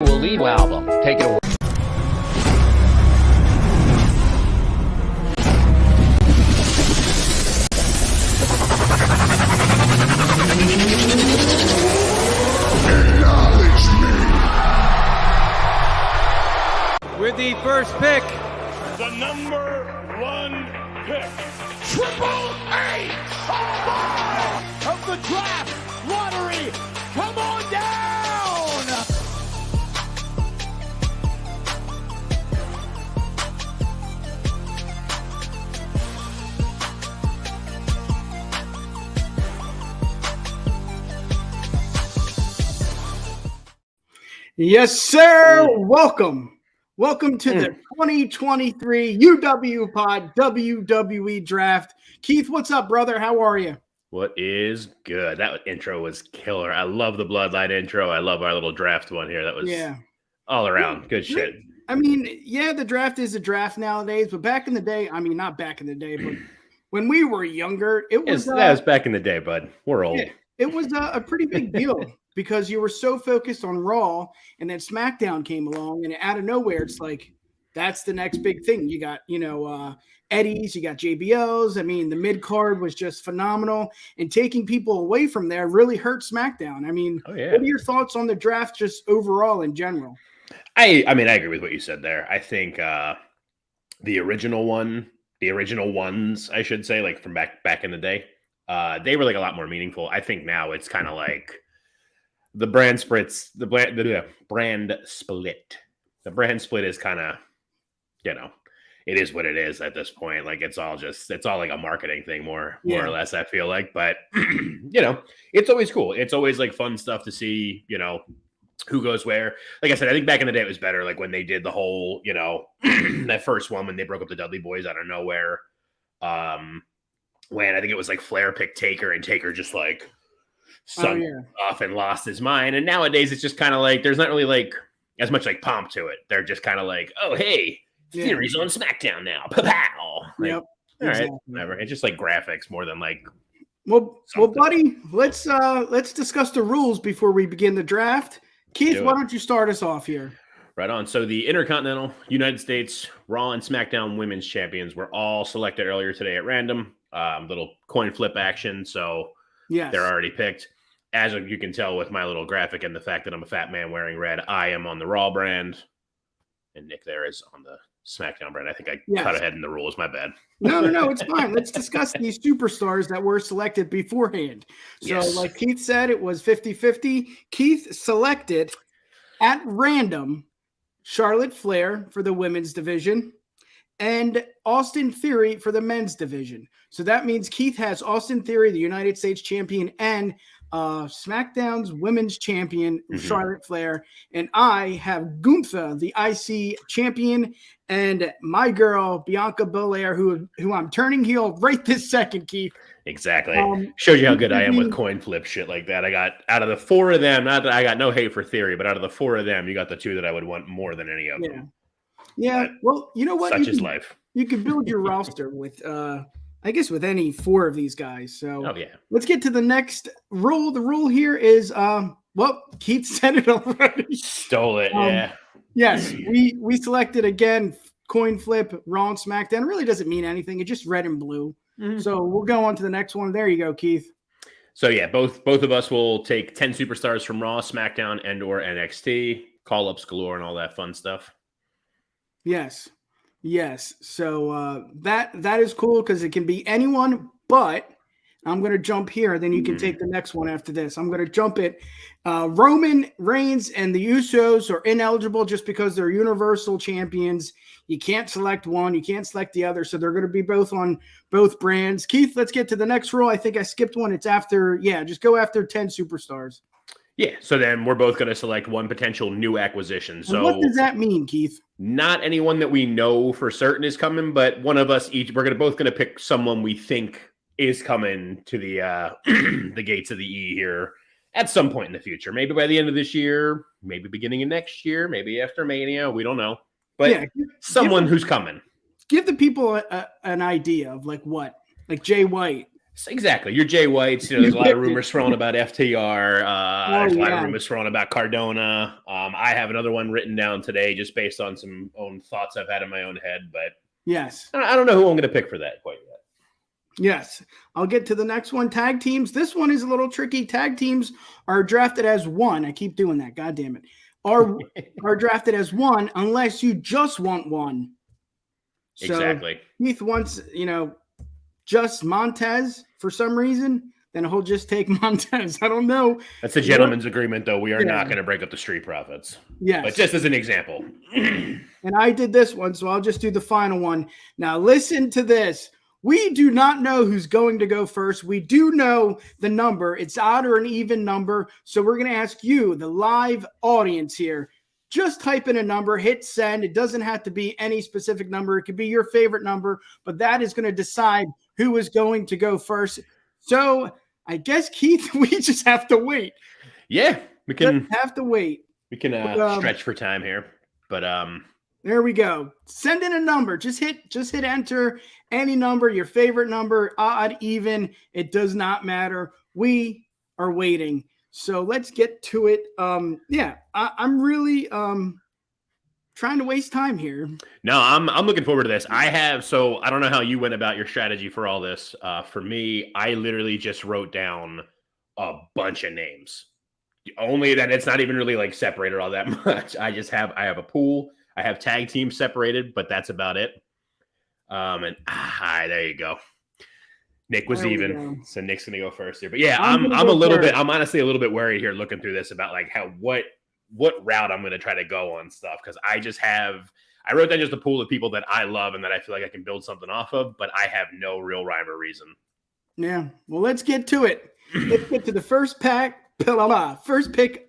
Lead album. Take it away. With the first pick, the number 1 pick, Triple H of the draft lottery. Come on down. Yes, sir. Welcome to the 2023 UWPod WWE Draft. Keith, what's up, brother? How are you? What is good? That intro was killer. I love the Bloodline intro. I love our little draft one here. That was all around good shit. I mean, yeah, the draft is a draft nowadays, but back in the day, I mean, not back in the day, but when we were younger, that was back in the day, bud. We're old. It was a pretty big deal because you were so focused on Raw, and then SmackDown came along, and out of nowhere, it's like, that's the next big thing. You got, Eddies, you got JBLs. I mean, the mid card was just phenomenal, and taking people away from there really hurt SmackDown. I mean, What are your thoughts on the draft just overall in general? I agree with what you said there. I think the original ones, I should say, like from back in the day, they were like a lot more meaningful. I think now it's kind of like the brand splits. The brand split is kind of, it is what it is at this point. Like it's all like a marketing thing more or less, I feel like. But it's always cool. It's always like fun stuff to see, who goes where. Like I said, I think back in the day it was better, like when they did the whole, that first one when they broke up the Dudley Boys out of nowhere. When I think it was like Flair picked Taker, and Taker just like sunk off and lost his mind. And nowadays it's just kind of like there's not really like as much like pomp to it. They're just kind of like, oh hey, Theory's on SmackDown now. Pow! Like, Yep. All right, whatever. It's just like graphics more than like. Well, buddy, let's discuss the rules before we begin the draft. Keith, why don't you start us off here? Right on. So the Intercontinental United States Raw and Smackdown Women's Champions were all selected earlier today at random. Little coin flip action. So they're already picked. As you can tell with my little graphic and the fact that I'm a fat man wearing red, I am on the Raw brand, and Nick there is on the SmackDown brand. I think I cut ahead in the rules. My bad. No, it's fine. Let's discuss these superstars that were selected beforehand. So like Keith said, it was 50-50. Keith selected at random Charlotte Flair for the women's division and Austin Theory for the men's division. So that means Keith has Austin Theory, the United States champion, and SmackDown's women's champion, Charlotte Flair, and I have Gunther, the IC champion, and my girl Bianca Belair, who I'm turning heel right this second, Keith. Exactly. Shows you how good I am with coin flip shit like that. I got out of the four of them, not that I got no hate for Theory, but out of the four of them, you got the two that I would want more than any of them. Yeah. But well, you know what? Such is life. You can build your roster with I guess with any four of these guys. So let's get to the next rule. The rule here is Keith said it already. Stole it, Yes, we selected again coin flip, Raw and SmackDown. It really doesn't mean anything. It's just red and blue. So we'll go on to the next one. There you go, Keith. So both of us will take 10 superstars from Raw, SmackDown, and or NXT, call-ups galore and all that fun stuff. Yes. So that is cool because it can be anyone, but I'm going to jump here. Then you can take the next one after this. I'm going to jump it. Roman Reigns and the Usos are ineligible just because they're Universal Champions. You can't select one. You can't select the other. So they're going to be both on both brands. Keith, let's get to the next rule. I think I skipped one. It's after, just go after 10 superstars. Yeah, so then we're both going to select one potential new acquisition. So what does that mean, Keith? Not anyone that we know for certain is coming, but one of us each, we're both going to pick someone we think is coming to the the gates of the E here at some point in the future. Maybe by the end of this year, maybe beginning of next year, maybe after Mania. We don't know. But someone who's coming. Give the people an idea of like what? Like Jay White. Exactly. Your Jay Whites. There's a lot of rumors thrown about FTR. There's a lot of rumors thrown about Cardona. I have another one written down today just based on some own thoughts I've had in my own head. But yes, I don't know who I'm going to pick for that quite yet. Yes. I'll get to the next one. Tag teams. This one is a little tricky. Tag teams are drafted as one. I keep doing that. God damn it. Are drafted as one unless you just want one. So exactly. Keith wants, just Montez for some reason, then he'll just take Montez. I don't know. That's a gentleman's agreement, though. We are not going to break up the Street Profits. Yes. But just as an example. And I did this one, so I'll just do the final one. Now, listen to this. We do not know who's going to go first. We do know the number. It's odd or an even number. So we're going to ask you, the live audience here, just type in a number, hit send. It doesn't have to be any specific number. It could be your favorite number, but that is going to decide who is going to go first. So I guess, Keith, we just have to wait. Yeah, we can have to wait. We can stretch for time here, but there we go. Send in a number. Just hit enter any number, your favorite number, odd, even. It does not matter. We are waiting. So let's get to it. I'm really trying to waste time here. No, I'm looking forward to this. I don't know how you went about your strategy for all this. For me, I literally just wrote down a bunch of names. Only that it's not even really like separated all that much. I have a pool. I have tag teams separated, but that's about it. There you go. Nick was even, so Nick's gonna go first here. But yeah, I'm honestly a little bit worried here looking through this about like what route I'm gonna try to go on stuff, because I wrote down just a pool of people that I love and that I feel like I can build something off of, but I have no real rhyme or reason. Yeah, well, let's get to it. Let's get to the first pick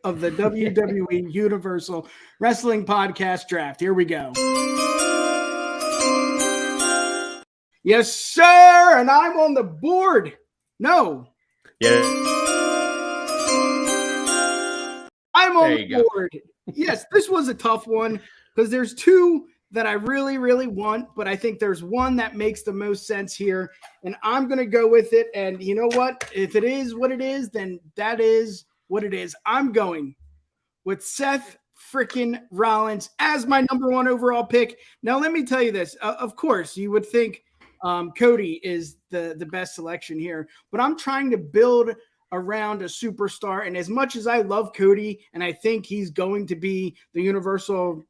of the WWE Universal Wrestling Podcast Draft. Here we go. Yes, sir. And I'm on the board. No. Yeah. I'm on the board. Yes, this was a tough one because there's two that I really, really want, but I think there's one that makes the most sense here, and I'm going to go with it. And you know what? If it is what it is, then that is what it is. I'm going with Seth freaking Rollins as my number one overall pick. Now, let me tell you this. Of course, you would think Cody is the best selection here, but I'm trying to build around a superstar. And as much as I love Cody, and I think he's going to be the Universal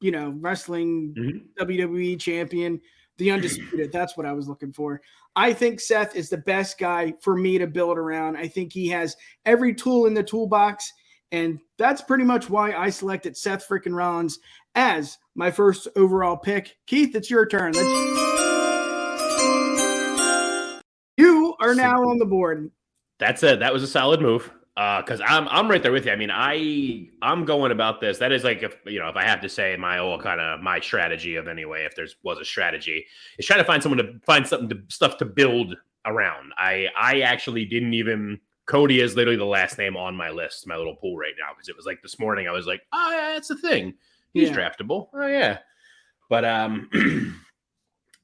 wrestling WWE champion, the undisputed. That's what I was looking for. I think Seth is the best guy for me to build around. I think he has every tool in the toolbox, and that's pretty much why I selected Seth freaking Rollins as my first overall pick. Keith, it's your turn. You are now on the board. That was a solid move. Because I'm right there with you. I mean, I'm going about this. That is like if I have to say my strategy of anyway, if there was a strategy, is trying to find stuff to build around. I actually didn't even. Cody is literally the last name on my list, my little pool right now, because it was like this morning I was like, oh yeah, it's a thing. He's draftable. Oh yeah, but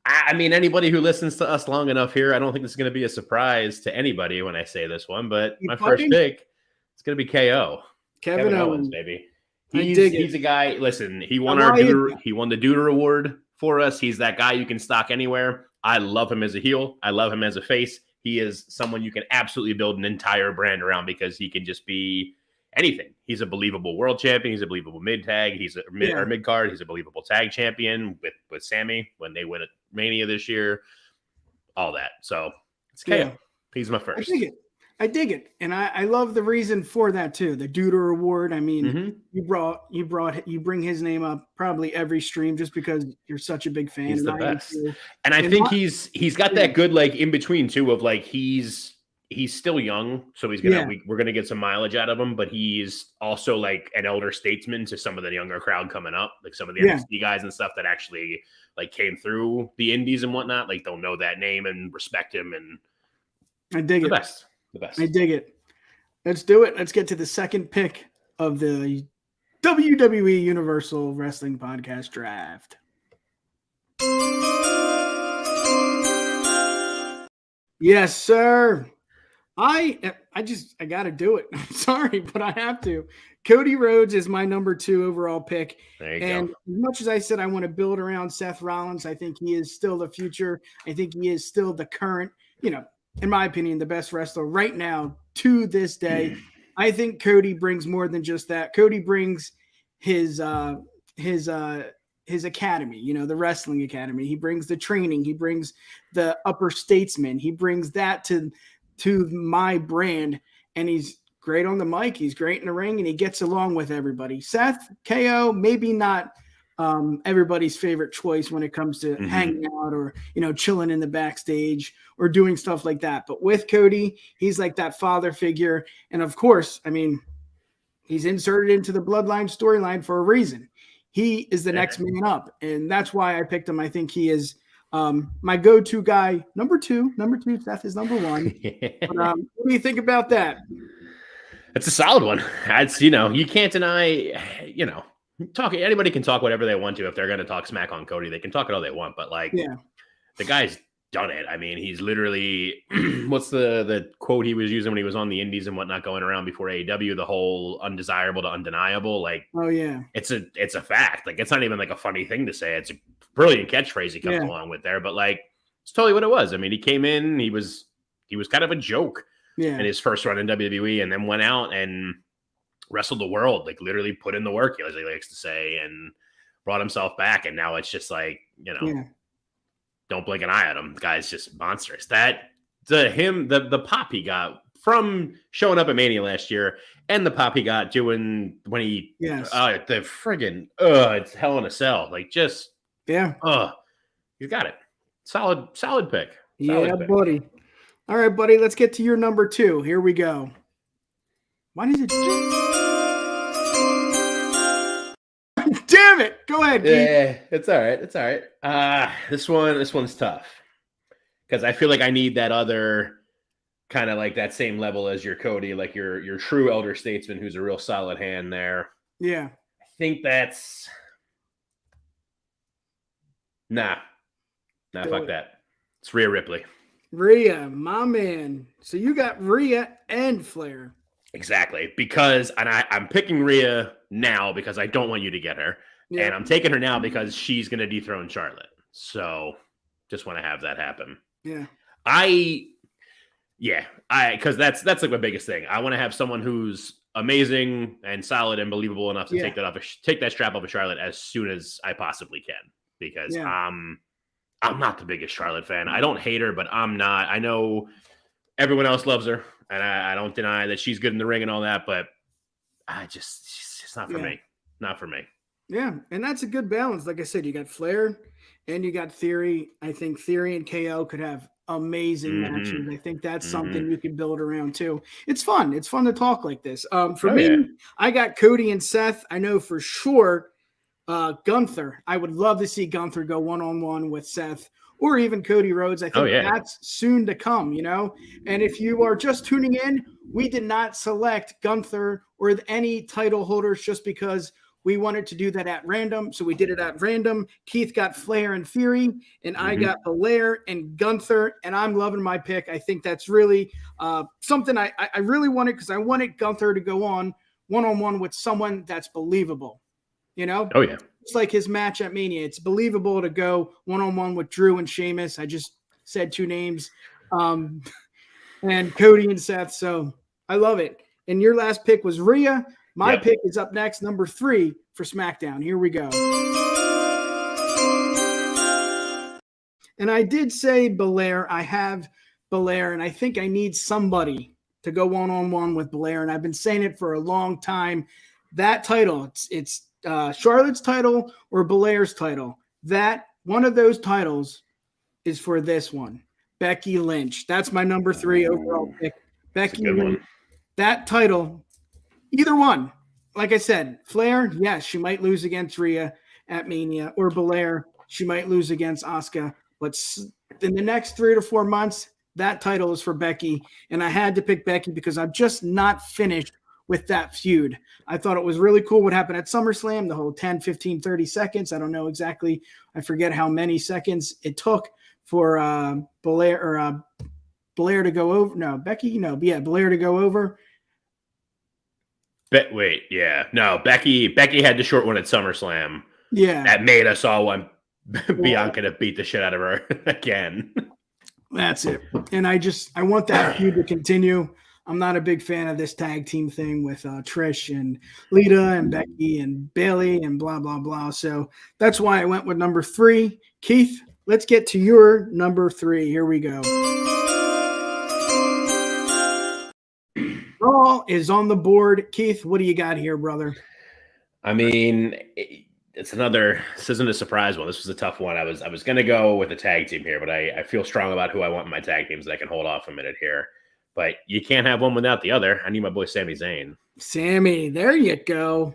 I mean, anybody who listens to us long enough here, I don't think this is going to be a surprise to anybody when I say this one, but my first pick is going to be KO. Kevin Owens, baby. He's a guy. Listen, he won the Duder Award for us. He's that guy you can stock anywhere. I love him as a heel. I love him as a face. He is someone you can absolutely build an entire brand around because he can just be anything. He's a believable world champion. He's a believable mid-tag. He's a mid-card. He's a believable tag champion with Sammy when they win at Mania this year. All that. So it's KO. Yeah. He's my first. I dig it. And I love the reason for that too. The Duder Award. I mean, you bring his name up probably every stream just because you're such a big fan. He's the best. And I think he's got that good like in between too of like he's still young, so we're gonna get some mileage out of him, but he's also like an elder statesman to some of the younger crowd coming up, like some of the NXT guys and stuff that actually like came through the indies and whatnot. Like they'll know that name and respect him, and I dig it. The best. I dig it. Let's do it. Let's get to the second pick of the WWE Universal Wrestling Podcast Draft. Yes, sir. I got to do it. I'm sorry, but I have to. Cody Rhodes is my number 2 overall pick. There you And go. as much as I said I want to build around Seth Rollins, I think he is still the future. I think he is still the current, in my opinion, the best wrestler right now to this day. I think Cody brings more than just that. Cody brings his academy, the wrestling academy. He brings the training. He brings the upper statesman. He brings that to my brand, and he's great on the mic. He's great in the ring, and he gets along with everybody. Seth, KO, maybe not everybody's favorite choice when it comes to hanging out or, chilling in the backstage or doing stuff like that. But with Cody, he's like that father figure. And of course, I mean, he's inserted into the Bloodline storyline for a reason. He is the next man up, and that's why I picked him. I think he is my go-to guy. Number two, Seth is number 1. But, what do you think about that? It's a solid one. It's, you can't deny, anybody can talk whatever they want to. If they're going to talk smack on Cody, they can talk it all they want. But the guy's done it. I mean, he's literally, what's the quote he was using when he was on the indies and whatnot going around before AEW, the whole undesirable to undeniable. Oh yeah, it's a fact. Like, it's not even like a funny thing to say. It's a brilliant catchphrase he comes along with there, but it's totally what it was. I mean, he came in, he was kind of a joke in his first run in WWE, and then went out and wrestled the world, literally put in the work, as he likes to say, and brought himself back. And now it's just don't blink an eye at him. The guy's just monstrous. The pop he got from showing up at Mania last year, and the pop he got doing when he the friggin' it's Hell in a Cell. He's got it. Solid pick. Buddy. All right, buddy, let's get to your number 2. Here we go. Why does it? Damn it! Go ahead, Keith. Yeah, it's all right. It's all right. This one's tough because I feel like I need that other kind of like that same level as your Cody, like your true elder statesman who's a real solid hand there. Yeah, I think that's nah, fuck that. It's Rhea Ripley. Rhea, my man. So you got Rhea and Flair. Exactly, because I'm picking Rhea now because I don't want you to get her, and I'm taking her now because she's going to dethrone Charlotte. So just want to have that happen. Yeah, because that's like my biggest thing. I want to have someone who's amazing and solid and believable enough to take that strap off of Charlotte as soon as I possibly can, because I'm not the biggest Charlotte fan. I don't hate her, but I'm not. I know everyone else loves her, and I don't deny that she's good in the ring and all that, but she's just not for me. Not for me. Yeah, and that's a good balance. Like I said, you got Flair and you got Theory. I think Theory and KO could have amazing matches. I think that's something you can build around too. It's fun. It's fun to talk like this. For me, I got Cody and Seth. I know for sure Gunther. I would love to see Gunther go one-on-one with Seth or even Cody Rhodes. I think that's soon to come, And if you are just tuning in, we did not select Gunther or any title holders just because we wanted to do that at random. So we did it at random. Keith got Flair and Theory, and I got Belair and Gunther, and I'm loving my pick. I think that's really something I really wanted, because I wanted Gunther to go on one-on-one with someone that's believable, Oh, yeah. It's like his match at Mania. It's believable to go one-on-one with Drew and Sheamus. I just said 2 names. And Cody and Seth. So I love it. And your last pick was Rhea. My pick is up next, number 3 for SmackDown. Here we go. And I did say Belair. I have Belair, and I think I need somebody to go one-on-one with Belair. And I've been saying it for a long time. That title, it's Charlotte's title or Belair's title. That one of those titles is for this one, Becky Lynch. That's my number 3 overall pick. Becky Lynch. That title, either one. Like I said, Flair, yes, she might lose against Rhea at Mania, or Belair, she might lose against Asuka. But in the next 3 to 4 months, that title is for Becky. And I had to pick Becky because I'm just not finished with that feud. I thought it was really cool what happened at SummerSlam, the whole 10, 15, 30 seconds. I don't know exactly. I forget how many seconds it took for Belair or Blair to go over. No, Becky, no, but yeah, Blair to go over. Wait, yeah. No, Becky had the short one at SummerSlam. Yeah. That made us all want Bianca to beat the shit out of her again. That's it. And I want that feud to continue. I'm not a big fan of this tag team thing with Trish and Lita and Becky and Bailey and blah, blah, blah. So that's why I went with number 3. Keith, let's get to your number 3. Here we go. Raw is on the board. Keith, what do you got here, brother? I mean, this isn't a surprise one. This was a tough one. I was going to go with a tag team here, but I feel strong about who I want in my tag teams. I can hold off a minute here. But you can't have one without the other. I need my boy Sami Zayn. Sammy, there you go.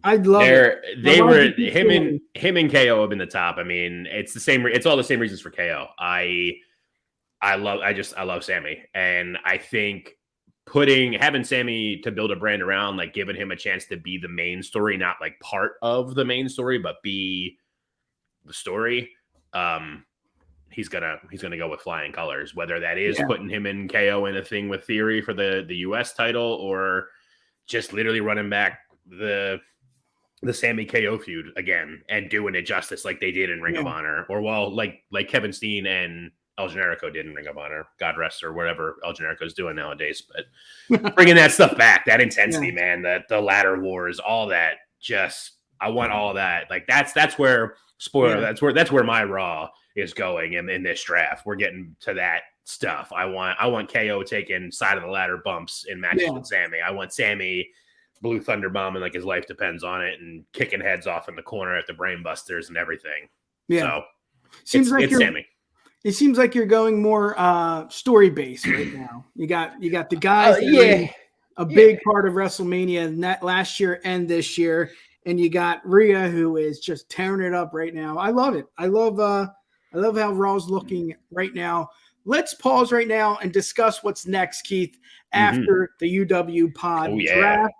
I'd love it. Him and KO have been the top. I mean, it's all the same reasons for KO. I love Sammy, and I think having Sammy to build a brand around, like giving him a chance to be the main story, not like part of the main story, but be the story. He's gonna go with flying colors, whether that is putting him in KO in a thing with Theory for the US title, or just literally running back the Sammy KO feud again and doing it justice like they did in Ring of Honor, or like Kevin Steen and El Generico did in Ring of Honor, God rest or whatever El Generico is doing nowadays. But bringing that stuff back, that intensity, man, the ladder wars, all that, I want all that. Like that's where that's where my Raw is going in this draft. We're getting to that stuff. I want KO taking side of the ladder bumps in matches with Sammy. I want Sammy Blue Thunder bombing like his life depends on it and kicking heads off in the corner at the Brain Busters and everything. Yeah. So it's Sammy. It seems like you're going more story based right now. You got the guys a big part of WrestleMania last year and this year, and you got Rhea, who is just tearing it up right now. I love it. I love how Raw's looking right now. Let's pause right now and discuss what's next, Keith, after the UWPod Draft.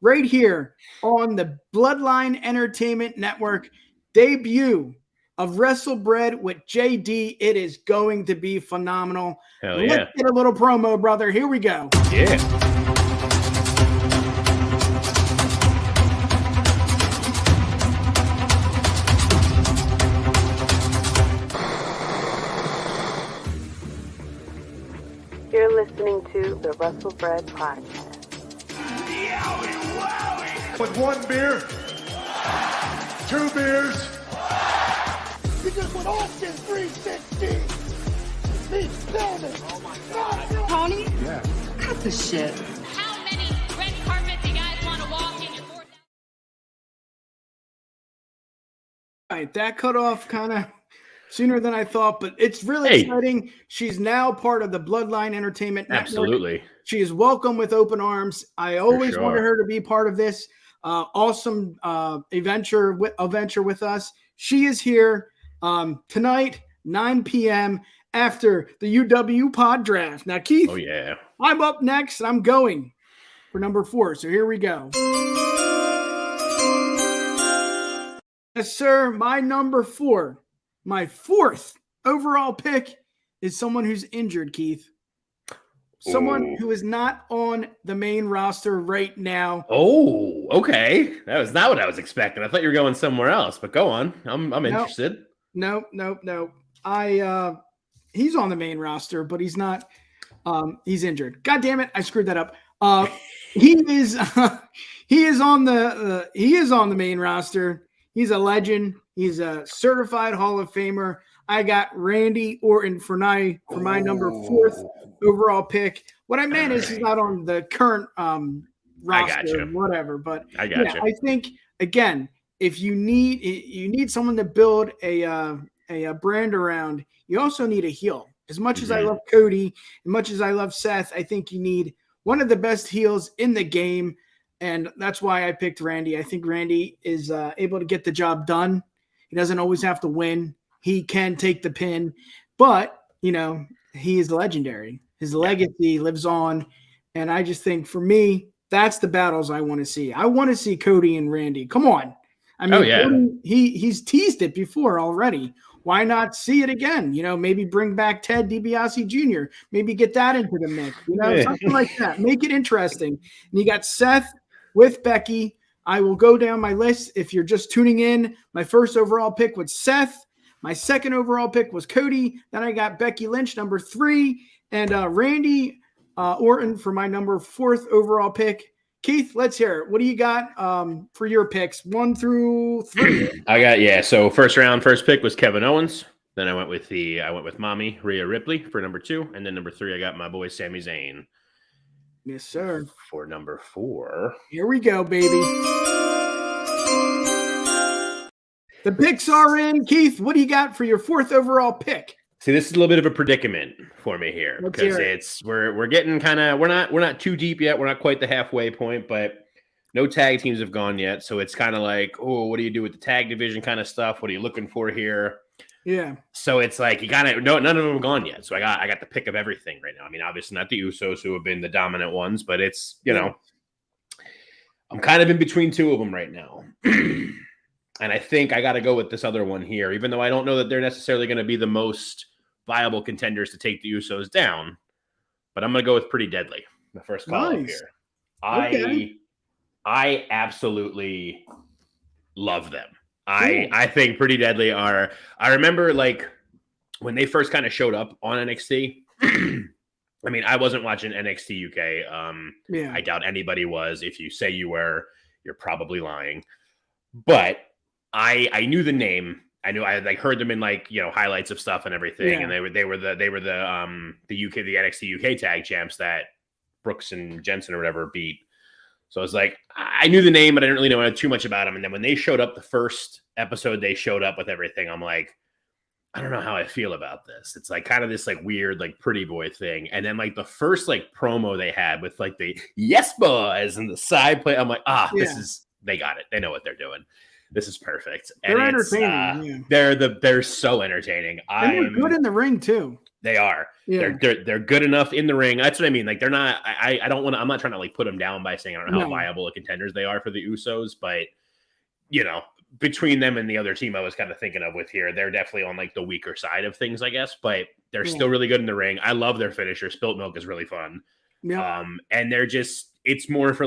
Right here on the Bloodline Entertainment Network, debut of WrestleBread with JD. It is going to be phenomenal. Let's get a little promo, brother. Here we go. Yeah. You're listening to the WrestleBread Podcast. Yowie wowie! With 1 beer, 2 beers. Because when Austin 360 meets Pillman, oh my God. Tony? Yeah. Cut the shit. How many red carpets you guys want to walk in your 4,000? All right, that cut off kind of sooner than I thought, but it's really exciting. She's now part of the Bloodline Entertainment Network. Absolutely. She is welcome with open arms. I always wanted her to be part of this awesome adventure with us. She is here tonight, 9 p.m. after the UWPod Draft. Now, Keith, I'm up next, and I'm going for number 4. So here we go. Yes, sir. My number 4, my 4th overall pick is someone who's injured, Keith. Someone who is not on the main roster right now. Oh, okay. That was not what I was expecting. I thought you were going somewhere else, but go on. I'm interested. No. He's on the main roster, but he's not. He's injured. God damn it! I screwed that up. He is on the main roster. He's a legend. He's a certified Hall of Famer. I got Randy Orton for my number 4th overall pick. What I meant is he's not on the current roster, whatever. But I think again, if you need someone to build a brand around, you also need a heel. As much as I love Cody, as much as I love Seth, I think you need one of the best heels in the game, and that's why I picked Randy. I think Randy is able to get the job done. He doesn't always have to win. He can take the pin, but, he is legendary. His legacy lives on, and I just think, for me, that's the battles I want to see. I want to see Cody and Randy. Come on. I mean, Cody, he's teased it before already. why not see it again? Maybe bring back Ted DiBiase Jr. Maybe get that into the mix, something like that. Make it interesting. And you got Seth with Becky. I will go down my list. If you're just tuning in, my first overall pick was Seth. My second overall pick was Cody. Then I got Becky Lynch, number 3, and Randy Orton for my number 4th overall pick. Keith, let's hear it. What do you got for your picks, 1 through 3? So first pick was Kevin Owens. Then I went with Mommy Rhea Ripley for number 2, and then number 3 I got my boy Sami Zayn. Yes, sir. For number 4. Here we go, baby. The picks are in. Keith, what do you got for your 4th overall pick? See, this is a little bit of a predicament for me here because we're getting we're not too deep yet. We're not quite the halfway point, but no tag teams have gone yet. So it's kind of like, oh, what do you do with the tag division kind of stuff? What are you looking for here? Yeah. So it's like none of them have gone yet. So I got the pick of everything right now. I mean, obviously not the Usos who have been the dominant ones, but it's I'm kind of in between 2 of them right now. And I think I got to go with this other one here, even though I don't know that they're necessarily going to be the most viable contenders to take the Usos down. But I'm going to go with Pretty Deadly, the first call up here. I absolutely love them. I think Pretty Deadly are. I remember when they first kind of showed up on NXT. I mean, I wasn't watching NXT UK. I doubt anybody was. If you say you were, you're probably lying. But I knew the name. I heard them in highlights of stuff and everything. And they were the NXT UK tag champs that Brooks and Jensen or whatever beat. So I was like, I knew the name, but I didn't really know too much about them. And then when they showed up, the first episode they showed up with everything, I'm like, I don't know how I feel about this. It's kind of this weird pretty boy thing. And then the first promo they had with the yes boys and the side play, I'm like, they got it. They know what they're doing. This is perfect. They're entertaining. They're so entertaining. They're good in the ring too. They are. Yeah. They're good enough in the ring. That's what I mean. They're not. I don't want to. I'm not trying to put them down by saying I don't know how viable of contenders they are for the Usos, but between them and the other team I was kind of thinking of with here, they're definitely on the weaker side of things, I guess. But they're still really good in the ring. I love their finisher. Spilt Milk is really fun. Yeah. And they're just. It's more for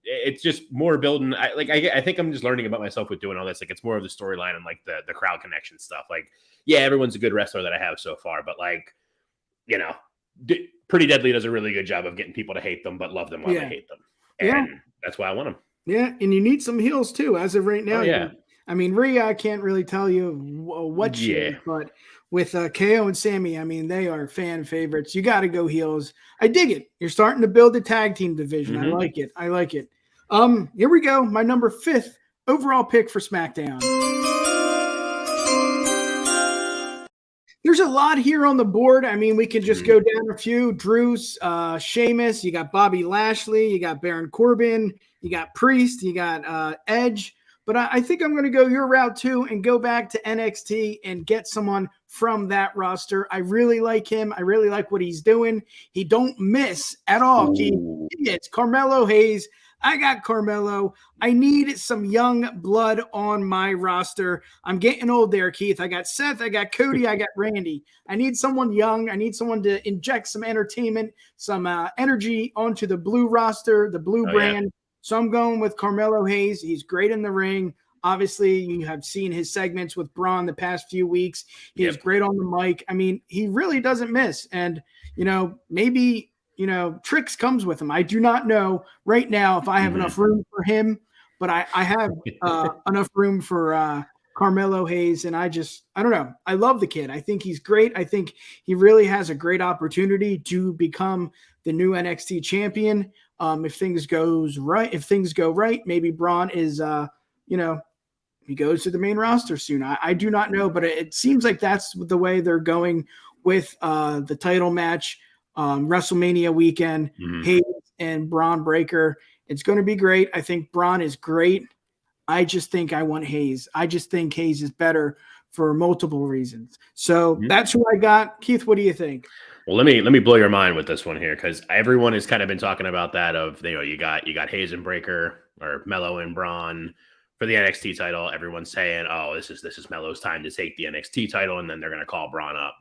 it's just more building. I think I'm just learning about myself with doing all this. It's more of the storyline and the crowd connection stuff. Everyone's a good wrestler that I have so far, but Pretty Deadly does a really good job of getting people to hate them, but love them while they hate them. And that's why I want them. Yeah. And you need some heels too, as of right now. I mean, Rhea, I can't really tell you what she is, but with KO and Sammy, I mean, they are fan favorites. You got to go heels. I dig it. You're starting to build a tag team division. Mm-hmm. I like it. Here we go. My number 5th overall pick for SmackDown. There's a lot here on the board. I mean, we can just go down a few. Drew's, Sheamus, you got Bobby Lashley, you got Baron Corbin, you got Priest, you got Edge. But I think I'm going to go your route too and go back to NXT and get someone from that roster. I really like him. I really like what he's doing. He don't miss at all. It's Carmelo Hayes. I got Carmelo. I need some young blood on my roster. I'm getting old there, Keith. I got Seth. I got Cody. I got Randy. I need someone young. I need someone to inject some entertainment, some energy onto the blue roster, the blue brand. Yeah. So I'm going with Carmelo Hayes. He's great in the ring. Obviously, you have seen his segments with Braun the past few weeks. He is great on the mic. I mean, he really doesn't miss. And, maybe, tricks comes with him. I do not know right now if I have enough room for him, but I have enough room for Carmelo Hayes. And I don't know. I love the kid. I think he's great. I think he really has a great opportunity to become the new NXT champion. If things go right, maybe Braun is, he goes to the main roster soon. I do not know, but it seems like that's the way they're going with the title match, WrestleMania weekend, Hayes and Braun Breaker. It's going to be great. I think Braun is great. I just think I want Hayes. I just think Hayes is better for multiple reasons. So that's who I got. Keith, what do you think? Well, let me blow your mind with this one here, because everyone has kind of been talking about that of, you got Hayes and Breaker, or Mello and Braun, for the NXT title. Everyone's saying, "Oh, this is Melo's time to take the NXT title," and then they're going to call Braun up.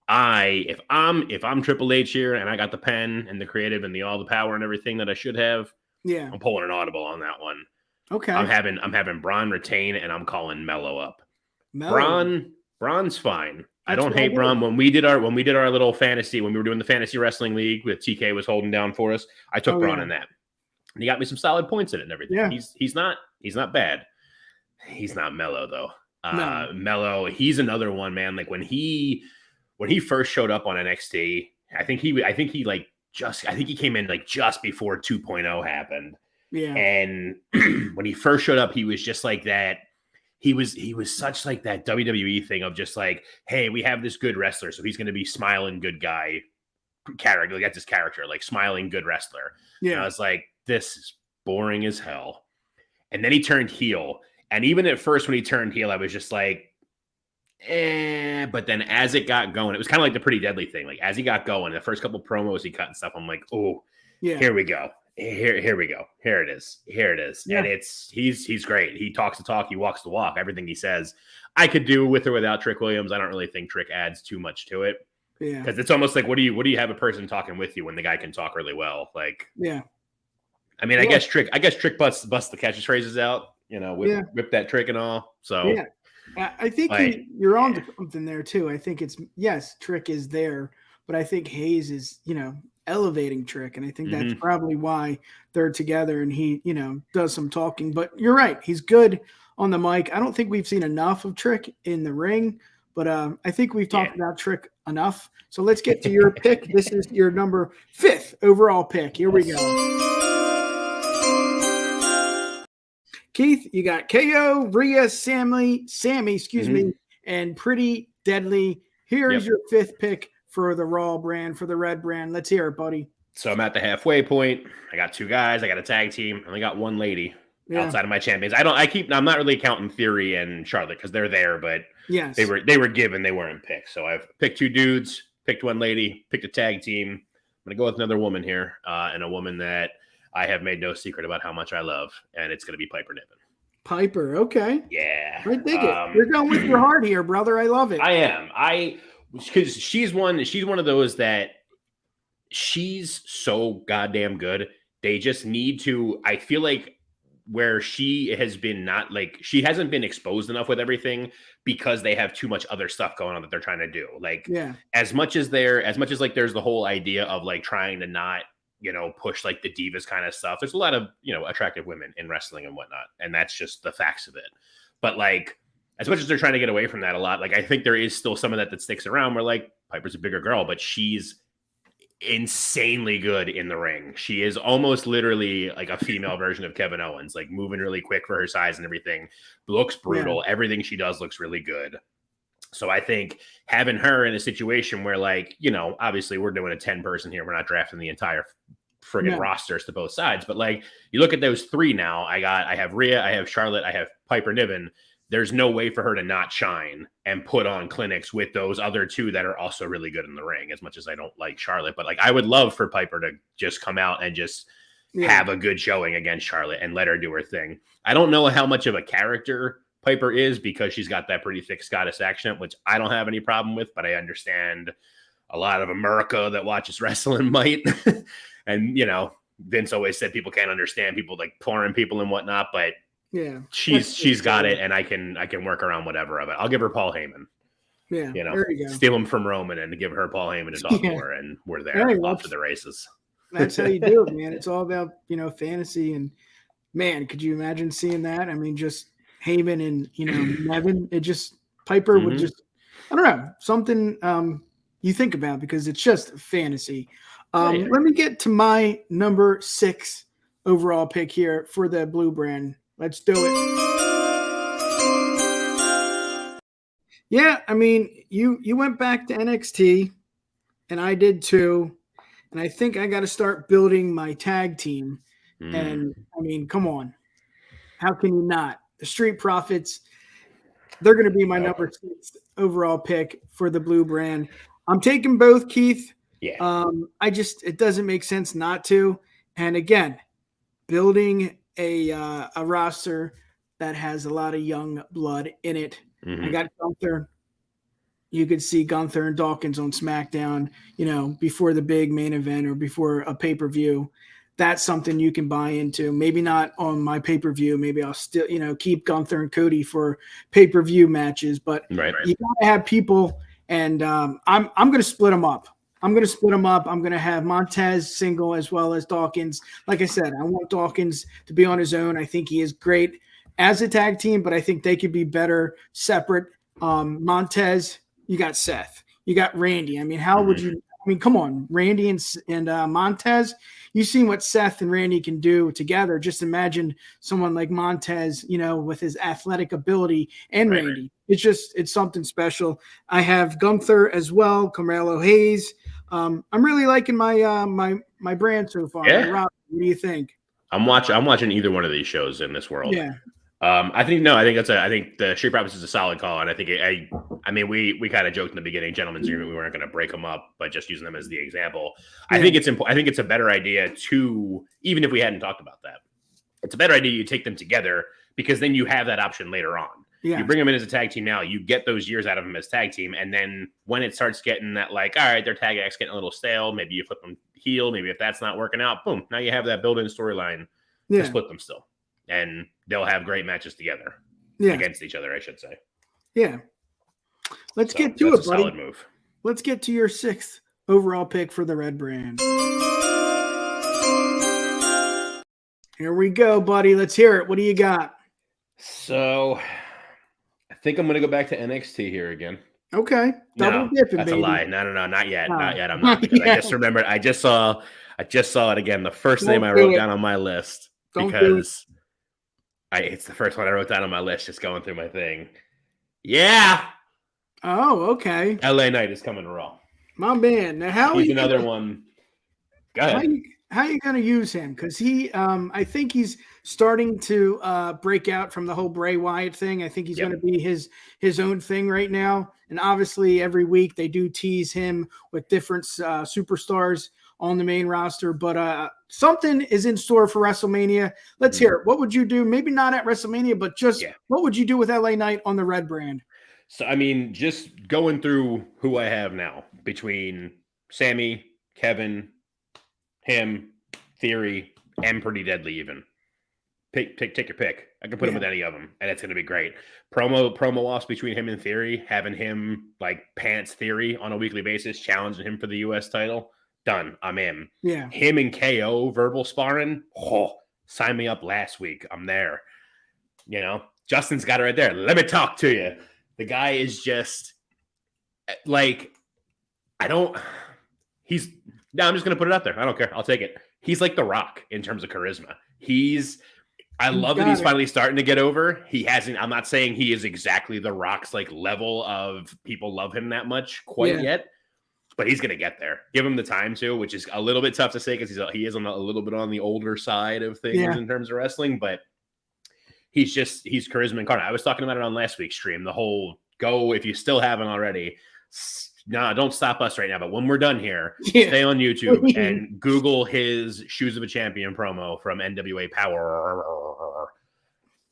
If I'm Triple H here and I got the pen and the creative and all the power and everything that I should have, yeah, I'm pulling an audible on that one. Okay, I'm having Braun retain, and I'm calling Melo up. Melo. Braun's fine. I That's don't what I hate did. Braun. When we did our little fantasy, when we were doing the fantasy wrestling league that TK was holding down for us, I took Braun in that. And he got me some solid points in it and everything. Yeah. He's not bad. He's not Melo though. No. Melo, he's another one, man. Like when he first showed up on NXT, I think he came in like just before 2.0 happened. Yeah. And when he first showed up, he was just like that. He was such like that WWE thing of just like, hey, we have this good wrestler, so he's going to be smiling good guy character. Like that's his character, like smiling good wrestler. Yeah. And I was like, this is boring as hell. And then he turned heel. And even at first when he turned heel, I was just like, but then as it got going, it was kind of like the Pretty Deadly thing. Like as he got going, the first couple promos he cut and stuff, I'm like, oh, yeah, here we go. Here we go. Here it is. Yeah. And he's great. He talks the talk. He walks the walk. Everything he says, I could do with or without Trick Williams. I don't really think Trick adds too much to it. Yeah. Because it's almost like, what do you have a person talking with you when the guy can talk really well? Like, yeah. I mean, I guess Trick busts the catchphrases out, whip that trick and all. So yeah. I think you're on to something there too. I think Trick is there, but I think Hayes is, elevating Trick. And I think that's probably why they're together and he, does some talking. But you're right. He's good on the mic. I don't think we've seen enough of Trick in the ring, but I think we've talked about Trick enough. So let's get to your pick. This is your number 5th overall pick. Here we go. Keith, you got KO, Rhea, Sammy, and Pretty Deadly. Here is your 5th pick for the Raw brand, for the Red brand. Let's hear it, buddy. So I'm at the halfway point. I got 2 guys. I got a tag team. I only got 1 lady outside of my champions. I'm not really counting Theory and Charlotte because they're there, but they were given. They weren't picked. So I've picked 2 dudes, picked 1 lady, picked a tag team. I'm going to go with another woman here, and a woman that I have made no secret about how much I love, and it's going to be Piper Niven. Piper, okay. Yeah. I dig it. You're going with your heart here, brother. I love it. I am. Because she's one of those that she's so goddamn good. They just need to, I feel like where she has been she hasn't been exposed enough with everything because they have too much other stuff going on that they're trying to do. Like as much as like there's the whole idea of like trying to not, push like the divas kind of stuff. There's a lot of, attractive women in wrestling and whatnot. And that's just the facts of it. But like, as much as they're trying to get away from that a lot, like I think there is still some of that sticks around where like Piper's a bigger girl, but she's insanely good in the ring. She is almost literally like a female version of Kevin Owens, like moving really quick for her size and everything. Looks brutal. Yeah. Everything she does looks really good. So I think having her in a situation where like, obviously we're doing a 10 person here. We're not drafting the entire friggin' rosters to both sides, but like you look at those 3 now, I have Rhea, I have Charlotte, I have Piper Niven. There's no way for her to not shine and put on clinics with those other 2 that are also really good in the ring, as much as I don't like Charlotte. But like, I would love for Piper to just come out and just have a good showing against Charlotte and let her do her thing. I don't know how much of a character Piper is because she's got that pretty thick Scottish accent, which I don't have any problem with, but I understand a lot of America that watches wrestling might. And, Vince always said people can't understand people like pouring people and whatnot, but she's got it, and I can work around whatever of it. I'll give her Paul Heyman. Yeah, there you go. Steal him from Roman and give her Paul Heyman to talk for, and we're there off to the races. That's how you do it, man. It's all about fantasy, and man, could you imagine seeing that? I mean, just Heyman and Nevin. It just Piper would just I don't know something you think about because it's just fantasy. Let me get to my number 6 overall pick here for the blue brand. Let's do it. Yeah, I mean, you went back to NXT, and I did too. And I think I got to start building my tag team. And I mean, come on. How can you not? The Street Profits, they're going to be my number 6 overall pick for the blue brand. I'm taking both, Keith. Yeah. It doesn't make sense not to. And again, building a roster that has a lot of young blood in it. Mhm. I got Gunther. You could see Gunther and Dawkins on SmackDown, before the big main event or before a pay-per-view. That's something you can buy into. Maybe not on my pay-per-view. Maybe I'll still, keep Gunther and Cody for pay-per-view matches. But Right. you gotta have people, and I'm gonna split them up. I'm gonna have Montez single as well as Dawkins. Like I said, I want Dawkins to be on his own. I think he is great as a tag team, but I think they could be better separate. Montez, you got Seth, you got Randy. I mean, how would you? I mean, come on, Randy and Montez. You've seen what Seth and Randy can do together. Just imagine someone like Montez, with his athletic ability, and Right. Randy. It's something special. I have Gunther as well, Carmelo Hayes. I'm really liking my brand so far. Yeah. Rob, what do you think? I'm watching either one of these shows in this world. Yeah. I think the Street Profits is a solid call, and I think we kind of joked in the beginning, gentlemen's agreement, we weren't going to break them up, but just using them as the example. Yeah. I think it's a better idea to, even if we hadn't talked about that, it's a better idea you take them together, because then you have that option later on. Yeah. You bring them in as a tag team now, you get those years out of them as tag team, and then when it starts getting that, like, all right, their tag act's getting a little stale, maybe you flip them heel, maybe if that's not working out, boom, now you have that built-in storyline to split them still. And they'll have great matches together against each other, I should say. Yeah. Let's get to it, buddy. Solid move. Let's get to your 6th overall pick for the Red Brand. Here we go, buddy. Let's hear it. What do you got? So, I think I'm going to go back to NXT here again. Okay. Double dipping, that's baby. a lie. No, not yet. No. Not yet. I'm not. Because I just remembered. I just saw it again. The first name I wrote down on my list, because it's the first one I wrote down on my list, just going through my thing. Yeah. Oh, okay. LA Knight is coming to Raw. My man. Now, He's another one. Go ahead. How are you going to use him? Because I think he's starting to break out from the whole Bray Wyatt thing. I think he's going to be his own thing right now. And obviously, every week they do tease him with different superstars on the main roster. But something is in store for WrestleMania. Let's hear it. What would you do? Maybe not at WrestleMania, but just what would you do with LA Knight on the Red Brand? So, I mean, just going through who I have now, between Sammy, Kevin, him, Theory, and Pretty Deadly even. Take your pick. I can put him with any of them, and it's going to be great. Promo offs between him and Theory, having him like pants Theory on a weekly basis, challenging him for the U.S. title. Done. I'm in. Yeah. Him and KO verbal sparring. Oh, sign me up last week. I'm there. Justin's got it right there. Let me talk to you. The guy is just like, I'm just going to put it out there. I don't care. I'll take it. He's like The Rock in terms of charisma. I love that he's finally starting to get over. I'm not saying he is exactly The Rock's like level of people love him that much quite yet, but he's going to get there. Give him the time to, which is a little bit tough to say because he is a little bit on the older side of things in terms of wrestling, but he's charisma incarnate. I was talking about it on last week's stream, the whole go, if you still haven't already, don't stop us right now, but when we're done here, stay on YouTube and Google his Shoes of a Champion promo from NWA Power.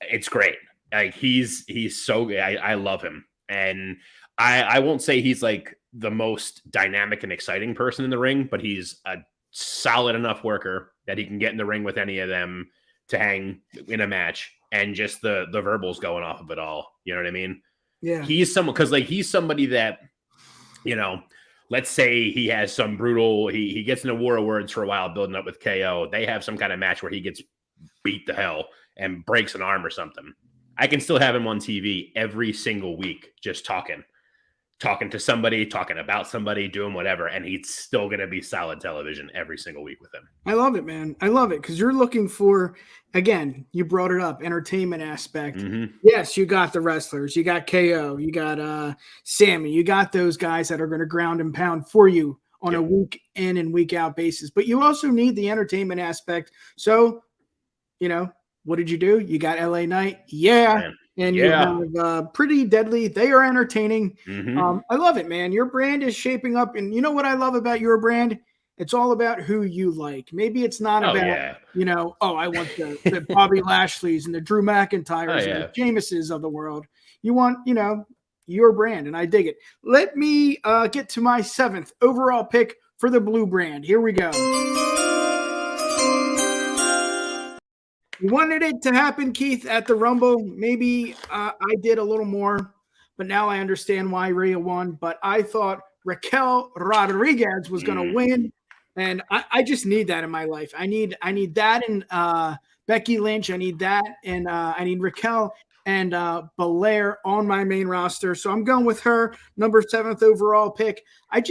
It's great. Like he's so good. I love him. And I won't say he's like the most dynamic and exciting person in the ring, but he's a solid enough worker that he can get in the ring with any of them to hang in a match, and just the verbals going off of it all. You know what I mean? Yeah. He's somebody that, let's say he has some brutal, he gets in a war of words for a while building up with KO. They have some kind of match where he gets beat to hell and breaks an arm or something. I can still have him on TV every single week, just talking to somebody, talking about somebody, doing whatever, and he's still going to be solid television every single week with him. I love it, man. I love it because you're looking for, again, you brought it up, entertainment aspect. Mm-hmm. Yes, you got the wrestlers, you got KO, you got Sammy, you got those guys that are going to ground and pound for you on a week in and week out basis, but you also need the entertainment aspect. So, what did you do? You got LA Knight. Yeah. Man. And you have Pretty Deadly. They are entertaining. Mm-hmm. I love it, man. Your brand is shaping up. And you know what I love about your brand? It's all about who you like. Maybe it's not about, yeah. I want the Bobby Lashley's and the Drew McIntyres and the Jameses of the world. You want, your brand, and I dig it. Let me get to my 7th overall pick for the blue brand. Here we go. You wanted it to happen, Keith, at the Rumble. Maybe I did a little more, but now I understand why Rhea won. But I thought Raquel Rodriguez was going to win. And I just need that in my life. I need that in Becky Lynch. I need that, and I need Raquel and Belair on my main roster. So I'm going with her, number 7th overall pick. I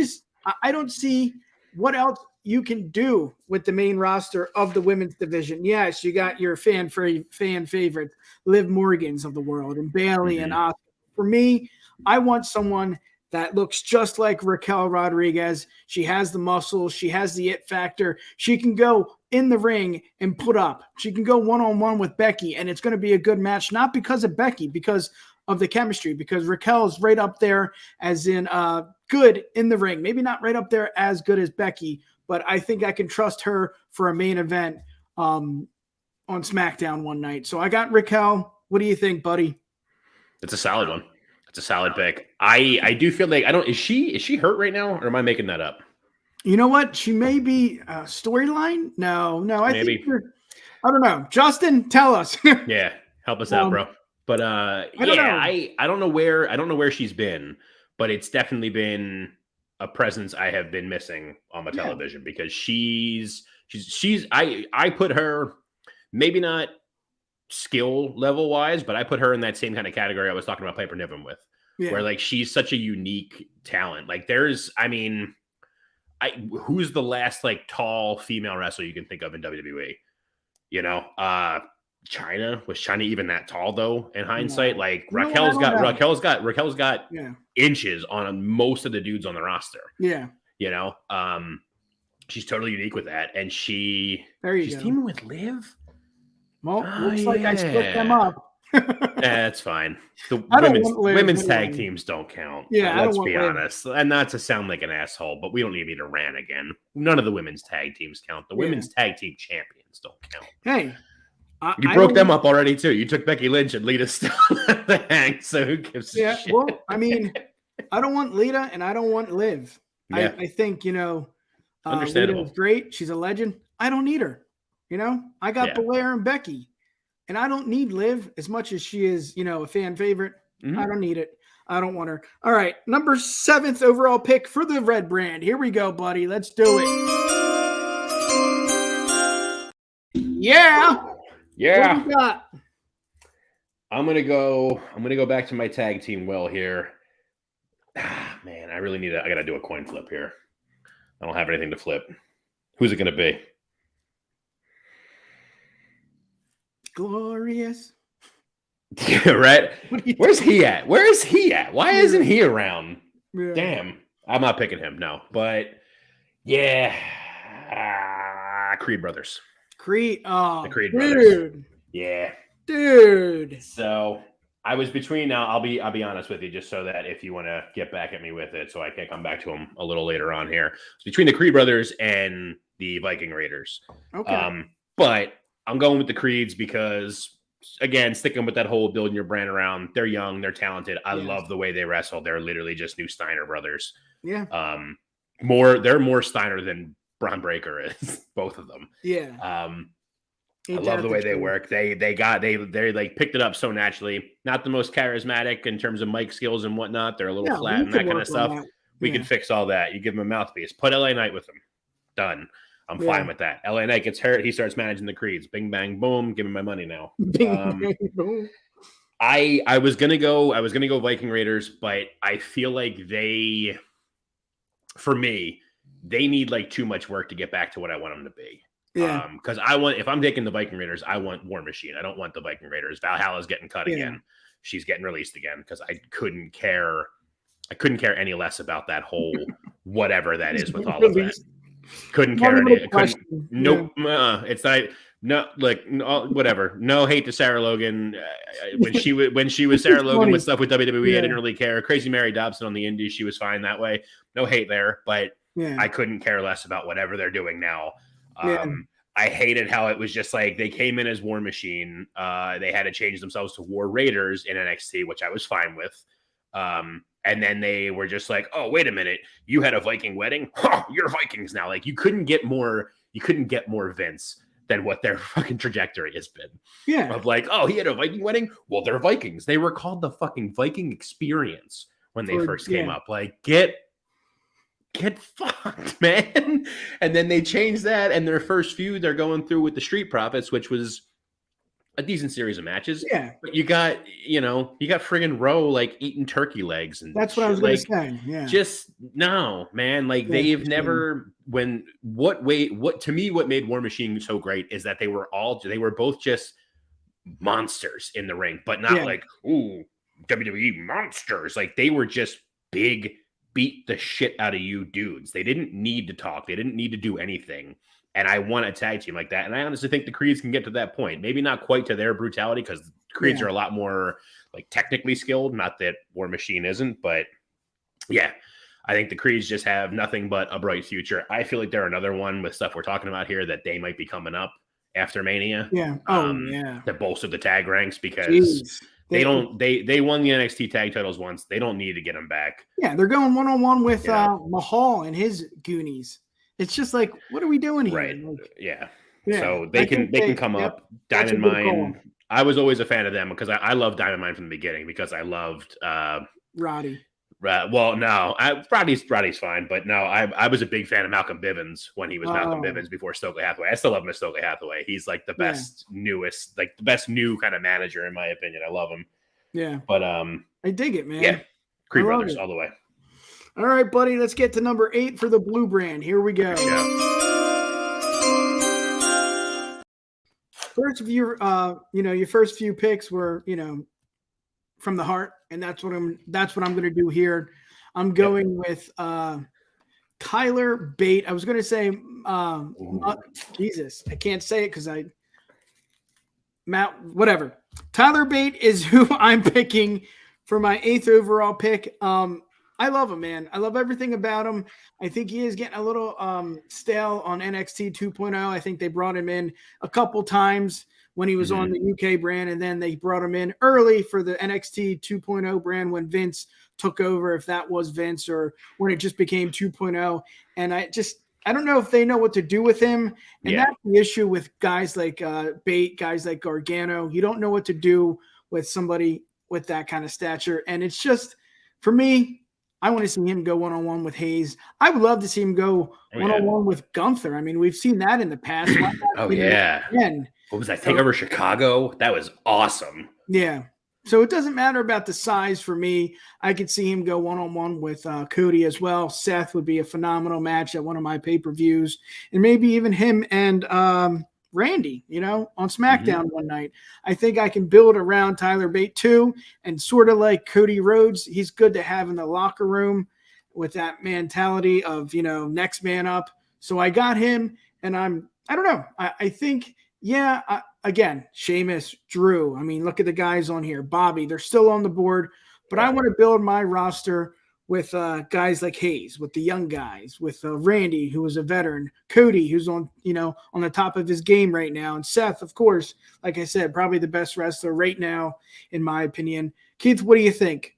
don't see what else you can do with the main roster of the women's division. Yes, you got your fan favorites, Liv Morgans of the world, and Bayley and Asuka. For me, I want someone that looks just like Raquel Rodriguez. She has the muscles. She has the it factor. She can go in the ring and put up. She can go one-on-one with Becky, and it's going to be a good match, not because of Becky, because of the chemistry, because Raquel is right up there as in good in the ring. Maybe not right up there as good as Becky, but I think I can trust her for a main event on SmackDown one night. So I got Raquel. What do you think, buddy? It's a solid one. It's a solid pick. I do feel like is she hurt right now, or am I making that up? You know what? She may be storyline. No. I don't know. Justin, tell us. Yeah, help us out, bro. But I don't know where she's been, but it's definitely been a presence I have been missing on my television because I put her maybe not skill level wise, but I put her in that same kind of category I was talking about Piper Niven with, where like she's such a unique talent. Like who's the last like tall female wrestler you can think of in WWE? China. Was China even that tall though? In hindsight, like Raquel's got inches on most of the dudes on the roster. Yeah, she's totally unique with that, and she's go. teaming with Liv. Well, looks like I split them up. That's fine. The women's tag teams don't count. Yeah, let's be honest. And not to sound like an asshole, but we don't need me to rant again. None of the women's tag teams count. The women's tag team champions don't count. Hey, you broke them up already too. You took Becky Lynch and Lita still at the hang. So who gives a shit? Well, I mean, I don't want Lita and I don't want Liv. Yeah. I think understandable. Lita's great. She's a legend. I don't need her. I got Belair and Becky, and I don't need Liv as much as she is, a fan favorite. Mm-hmm. I don't need it. I don't want her. All right, number 7th overall pick for the red brand. Here we go, buddy. Let's do it. Yeah. Yeah. What do you got? I'm gonna go back to my tag team well here. Man, I really I gotta do a coin flip here. I don't have anything to flip. Who's it gonna be? Glorious. Yeah, right. Where's he at? Where is he at? Why isn't he around? Yeah. Damn. I'm not picking him, no. But yeah. Creed Brothers. The Creed Brothers. Yeah. Dude. So I was between I'll be honest with you, just so that if you want to get back at me with it, so I can come back to him a little later on here. It's between the Creed Brothers and the Viking Raiders. Okay. But I'm going with the Creeds because, again, sticking with that whole building your brand around. They're young, they're talented. I love the way they wrestle. They're literally just new Steiner brothers. Yeah. They're more Steiner than Braun Breaker is. Both of them. Yeah. I love the way they work. They like picked it up so naturally. Not the most charismatic in terms of mic skills and whatnot. They're a little flat and that kind of stuff. We can fix all that. You give them a mouthpiece. Put LA Knight with them. Done. I'm fine with that. LA Knight gets hurt. He starts managing the Creeds. Bing, bang, boom. Give me my money now. Bing, boom. I was gonna go Viking Raiders, but I feel like they need like too much work to get back to what I want them to be. Yeah. Because if I'm taking the Viking Raiders, I want War Machine. I don't want the Viking Raiders. Valhalla's getting cut again. She's getting released again because I couldn't care any less about that whole whatever that is with all of that. Couldn't care any. Nope. It's not. No, like no, whatever. No hate to Sarah Logan. When she was Sarah Logan with stuff with WWE, I didn't really care. Crazy Mary Dobson on the Indies, she was fine that way. No hate there, but Yeah. I couldn't care less about whatever they're doing now. Yeah. I hated how it was just like they came in as War Machine. They had to change themselves to War Raiders in NXT, which I was fine with. And then they were just like, oh, wait a minute. You had a Viking wedding? Huh, you're Vikings now. Like you couldn't get more Vince than what their fucking trajectory has been. Yeah. Of like, oh, he had a Viking wedding? Well, they're Vikings. They were called the fucking Viking Experience when they first came up. Like, get fucked, man. And then they changed that, and their first feud they're going through with the Street Profits, which was a decent series of matches. Yeah. But you got friggin' Rowe like eating turkey legs, and that's what I was gonna say. Yeah. Just no, man. Like they've never what made War Machine so great is that they were both just monsters in the ring, but not like, ooh, WWE monsters. Like they were just big, beat the shit out of you dudes. They didn't need to talk. They didn't need to do anything. And I want a tag team like that. And I honestly think the Creeds can get to that point. Maybe not quite to their brutality, because Creeds are a lot more like technically skilled. Not that War Machine isn't, but yeah, I think the Creeds just have nothing but a bright future. I feel like they're another one with stuff we're talking about here that they might be coming up after Mania. Yeah. To bolster the tag ranks, because they won the NXT tag titles once. They don't need to get them back. Yeah, they're going one-on-one with Mahal and his Goonies. It's just like, what are we doing here? Right. Like, yeah. So they can come up. Diamond Mine. I was always a fan of them because I loved Diamond Mine from the beginning, because I loved Roddy. Well, no, Roddy's fine, but no, I was a big fan of Malcolm Bivens when he was Malcolm Bivens before Stokely Hathaway. I still love Miss Stokely Hathaway. He's like the best newest, like the best new kind of manager in my opinion. I love him. Yeah. But I dig it, man. Yeah. Creed Brothers all the way. All right, buddy. Let's get to number 8 for the blue brand. Here we go. First of your your first few picks were, from the heart, and that's what I'm going to do here. I'm going with Tyler Bate. I was going to say Jesus, I can't say it because whatever. Tyler Bate is who I'm picking for my 8th overall pick. I love him, man. I love everything about him. I think he is getting a little stale on NXT 2.0. I think they brought him in a couple times when he was on the UK brand, and then they brought him in early for the NXT 2.0 brand when Vince took over, if that was Vince, or when it just became 2.0. And I don't know if they know what to do with him. And that's the issue with guys like Bate, guys like Gargano. You don't know what to do with somebody with that kind of stature. And it's just, for me, I want to see him go one-on-one with Hayes. I would love to see him go one-on-one with Gunther. I mean, we've seen that in the past. Again? What was that? Take over Chicago? That was awesome. Yeah. So it doesn't matter about the size for me. I could see him go one-on-one with Cody as well. Seth would be a phenomenal match at one of my pay-per-views. And maybe even him and Randy, on SmackDown one night. I think I can build around Tyler Bate too, and sort of like Cody Rhodes, he's good to have in the locker room with that mentality of, next man up. So I got him, and I don't know. I think, again, Sheamus, Drew. I mean, look at the guys on here. Bobby, they're still on the board, but I want to build my roster with guys like Hayes, with the young guys, with Randy, who was a veteran, Cody, who's on the top of his game right now, and Seth, of course, like I said, probably the best wrestler right now, in my opinion. Keith, what do you think?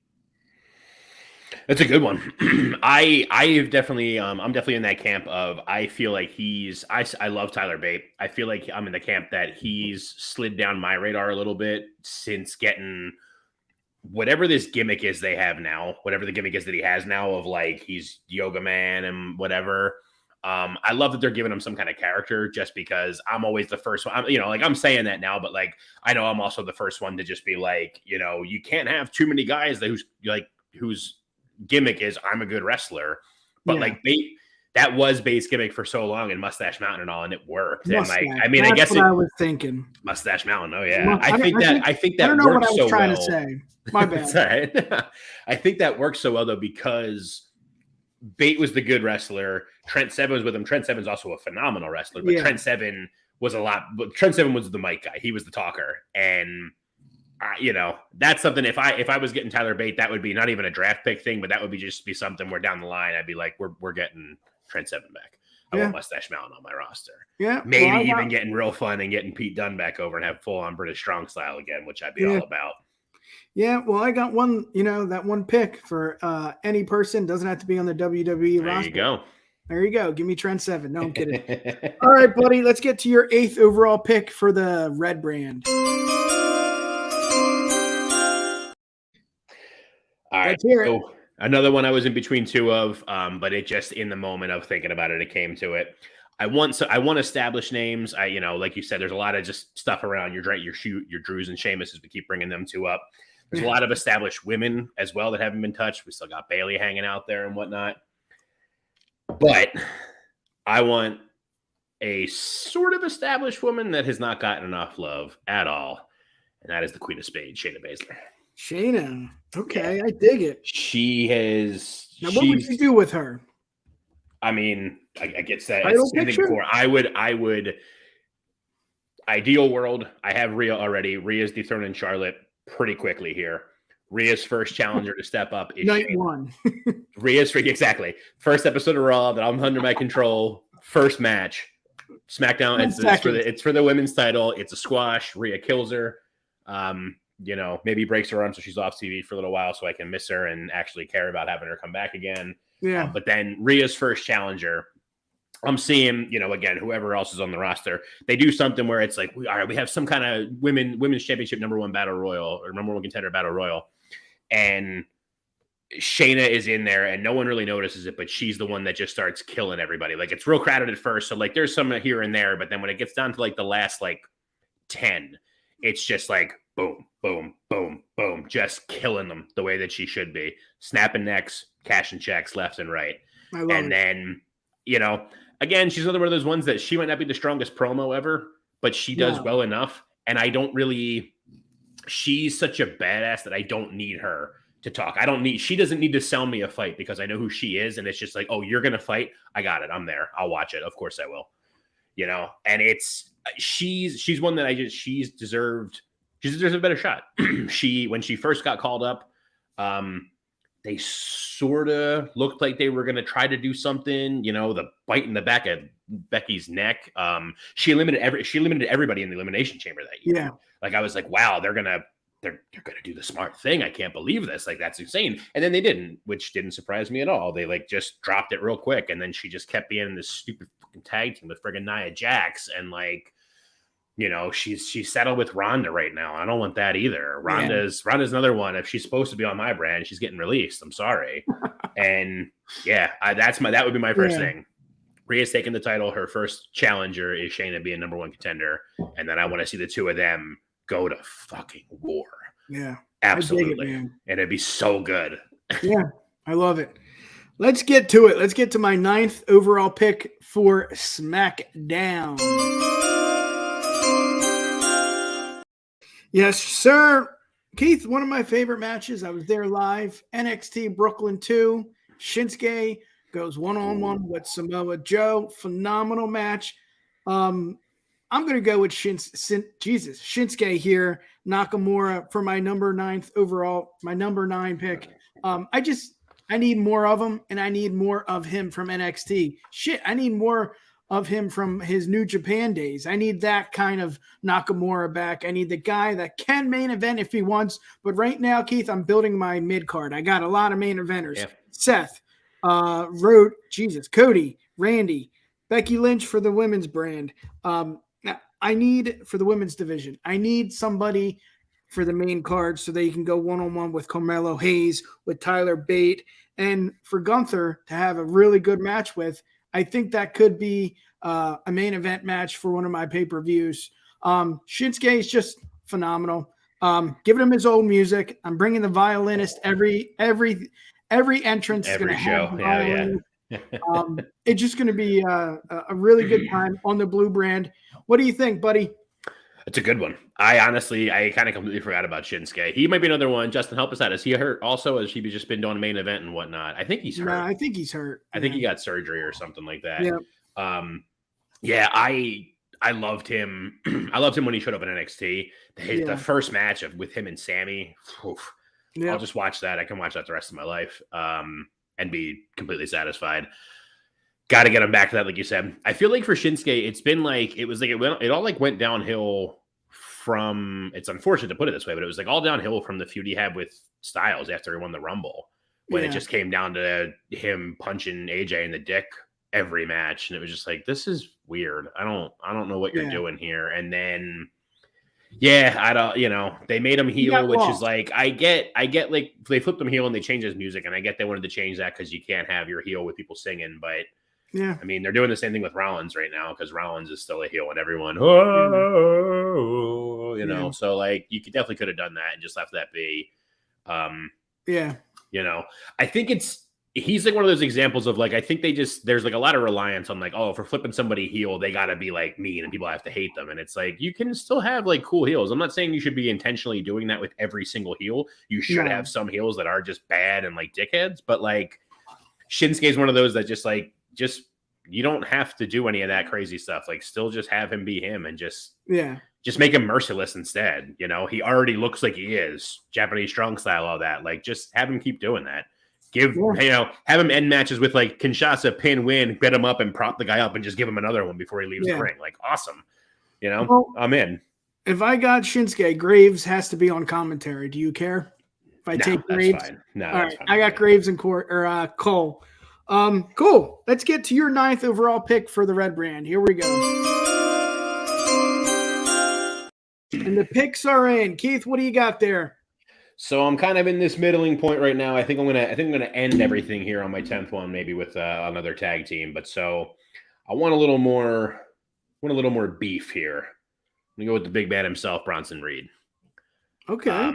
That's a good one. I'm definitely in that camp of, I feel like I love Tyler Bate. I feel like I'm in the camp that he's slid down my radar a little bit since getting whatever this gimmick is they have now, whatever the gimmick is that he has now of like, he's Yoga Man and whatever. I love that they're giving him some kind of character, just because I'm always the first one. I'm saying that now, but like, I know I'm also the first one to just be like, you can't have too many guys whose gimmick is I'm a good wrestler, but like that was Bate's gimmick for so long in Mustache Mountain and all, and it worked. Mustache. And like, I mean, I guess I was thinking Mustache Mountain. Oh yeah, I think that I don't know works what I was so trying well. to say. My bad. I think that works so well though, because Bate was the good wrestler. Trent Seven was with him. Trent Seven's also a phenomenal wrestler, but Trent Seven was the mic guy. He was the talker, and that's something. If I was getting Tyler Bate, that would be not even a draft pick thing, but that would be something where down the line I'd be like, we're getting Trent Seven back. I want Mustache Mountain on my roster. Yeah. Maybe even getting real fun and getting Pete Dunne back over and have full on British strong style again, which I'd be all about. Yeah, well, I got one, that one pick for any person. Doesn't have to be on the WWE roster. There you go. Give me Trent Seven. No, I'm kidding. All right, buddy. Let's get to your 8th overall pick for the red brand. All right. So another one I was in between two of, but it just in the moment of thinking about it, it came to it. I want established names. Like you said, there's a lot of just stuff around your Drews and Sheamus as we keep bringing them two up. There's a lot of established women as well that haven't been touched. We still got Bayley hanging out there and whatnot. But I want a sort of established woman that has not gotten enough love at all. And that is the Queen of Spades, Shayna Baszler. Shayna. Okay, I dig it. She has. Now, what would you do with her? I mean, I get that. Before. I would. Ideal world. I have Rhea already. Rhea's dethroning Charlotte pretty quickly here. Rhea's first challenger to step up is night one. Rhea's exactly first episode of Raw that I'm under my control. First match, SmackDown. It's for the women's title. It's a squash. Rhea kills her. Maybe breaks her arm so she's off TV for a little while so I can miss her and actually care about having her come back again. Yeah. But then Rhea's first challenger, I'm seeing, again, whoever else is on the roster, they do something where it's like, all right, we have some kind of women's championship #1 battle royal or #1 contender battle royal. And Shayna is in there and no one really notices it, but she's the one that just starts killing everybody. Like it's real crowded at first. So like there's some here and there, but then when it gets down to like the last 10, it's just like boom, boom, boom, boom, just killing them the way that she should be. Snapping necks, cashing checks left and right. Then, again, she's another one of those ones that she might not be the strongest promo ever, but she does well enough. And she's such a badass that I don't need her to talk. She doesn't need to sell me a fight because I know who she is. And it's just like, oh, you're going to fight. I got it. I'm there. I'll watch it. Of course I will, and she's one that she deserves a better shot. When she first got called up, they sort of looked like they were going to try to do something, the bite in the back of Becky's neck. She eliminated everybody in the Elimination Chamber that year. Yeah. Like I was like, wow, they're going to do the smart thing. I can't believe this. Like that's insane. And then they didn't, which didn't surprise me at all. They just dropped it real quick. And then she just kept being in this stupid fucking tag team with friggin' Nia Jax. And she's settled with Ronda right now. I don't want that either. Ronda's another one. If she's supposed to be on my brand, she's getting released. I'm sorry. And that would be my first thing. Rhea's taking the title. Her first challenger is Shayna being #1 contender. And then I want to see the two of them go to fucking war. Yeah. Absolutely. And it'd be so good. Yeah. I love it. Let's get to it. Let's get to my 9th overall pick for SmackDown. Yes, sir. Keith, one of my favorite matches. I was there live. NXT Brooklyn 2. Shinsuke goes one-on-one with Samoa Joe. Phenomenal match. I'm going to go with Shinsuke here. Nakamura for my number 9 pick. I need more of him, and I need more of him from NXT. I need more of him from his New Japan days. I need that kind of Nakamura back. I need the guy that can main event if he wants. But right now, Keith, I'm building my mid card. I got a lot of main eventers. Yeah. Seth, Cody, Randy, Becky Lynch for the women's brand. I need for the women's division. I need somebody for the main card so that you can go one-on-one with Carmelo Hayes, with Tyler Bate, and for Gunther to have a really good match with. I think that could be a main event match for one of my pay-per-views. Shinsuke is just phenomenal. Giving him his old music. I'm bringing the violinist every entrance. Every show. Yeah. It's just going to be a really good time on the blue brand. What do you think, buddy? It's a good one. I kind of completely forgot about Shinsuke. He might be another one. Justin, help us out. Is he hurt also? Has he just been doing a main event and whatnot? I think he's hurt. I think he's hurt. I think he got surgery or something like that. Yeah. I loved him. I loved him when he showed up in NXT. The first match with him and Sammy. I'll just watch that. I can watch that the rest of my life and be completely satisfied. Got to get him back to that, like you said. I feel like for Shinsuke, it's been like it all like went downhill from. It's unfortunate to put it this way, but it was like all downhill from the feud he had with Styles after he won the Rumble, when it just came down to him punching AJ in the dick every match, and it was just like, this is weird. I don't know what you're doing here. And then I don't, they made him heel, which is like, I get like they flipped him heel and they changed his music, and I get they wanted to change that because you can't have your heel with people singing, but I mean, they're doing the same thing with Rollins right now because Rollins is still a heel and everyone, so like you definitely could have done that and just left that be. I think he's like one of those examples of like, I think there's like a lot of reliance on like, oh, if we're flipping somebody heel, they got to be like mean and people have to hate them. And it's like, you can still have like cool heels. I'm not saying you should be intentionally doing that with every single heel. You should have some heels that are just bad and like dickheads, but like Shinsuke is one of those that just you don't have to do any of that crazy stuff. Like still just have him be him and just make him merciless instead. He already looks like he is Japanese strong style, all that. Like just have him keep doing that. Have him end matches with like Kinshasa, pin, win, get him up and prop the guy up and just give him another one before he leaves the ring. Like awesome. Well, I'm in. If I got Shinsuke, Graves has to be on commentary. Do you care if I take Graves? Fine. No, all right. I got Graves and Cole. Cool. Let's get to your 9th overall pick for the Red Brand. Here we go. And the picks are in. Keith, what do you got there? So I'm kind of in this middling point right now. I think I'm gonna end everything here on my 10th one, maybe with another tag team. But so I want a little more beef here. I'm gonna go with the big man himself, Bronson Reed. Okay.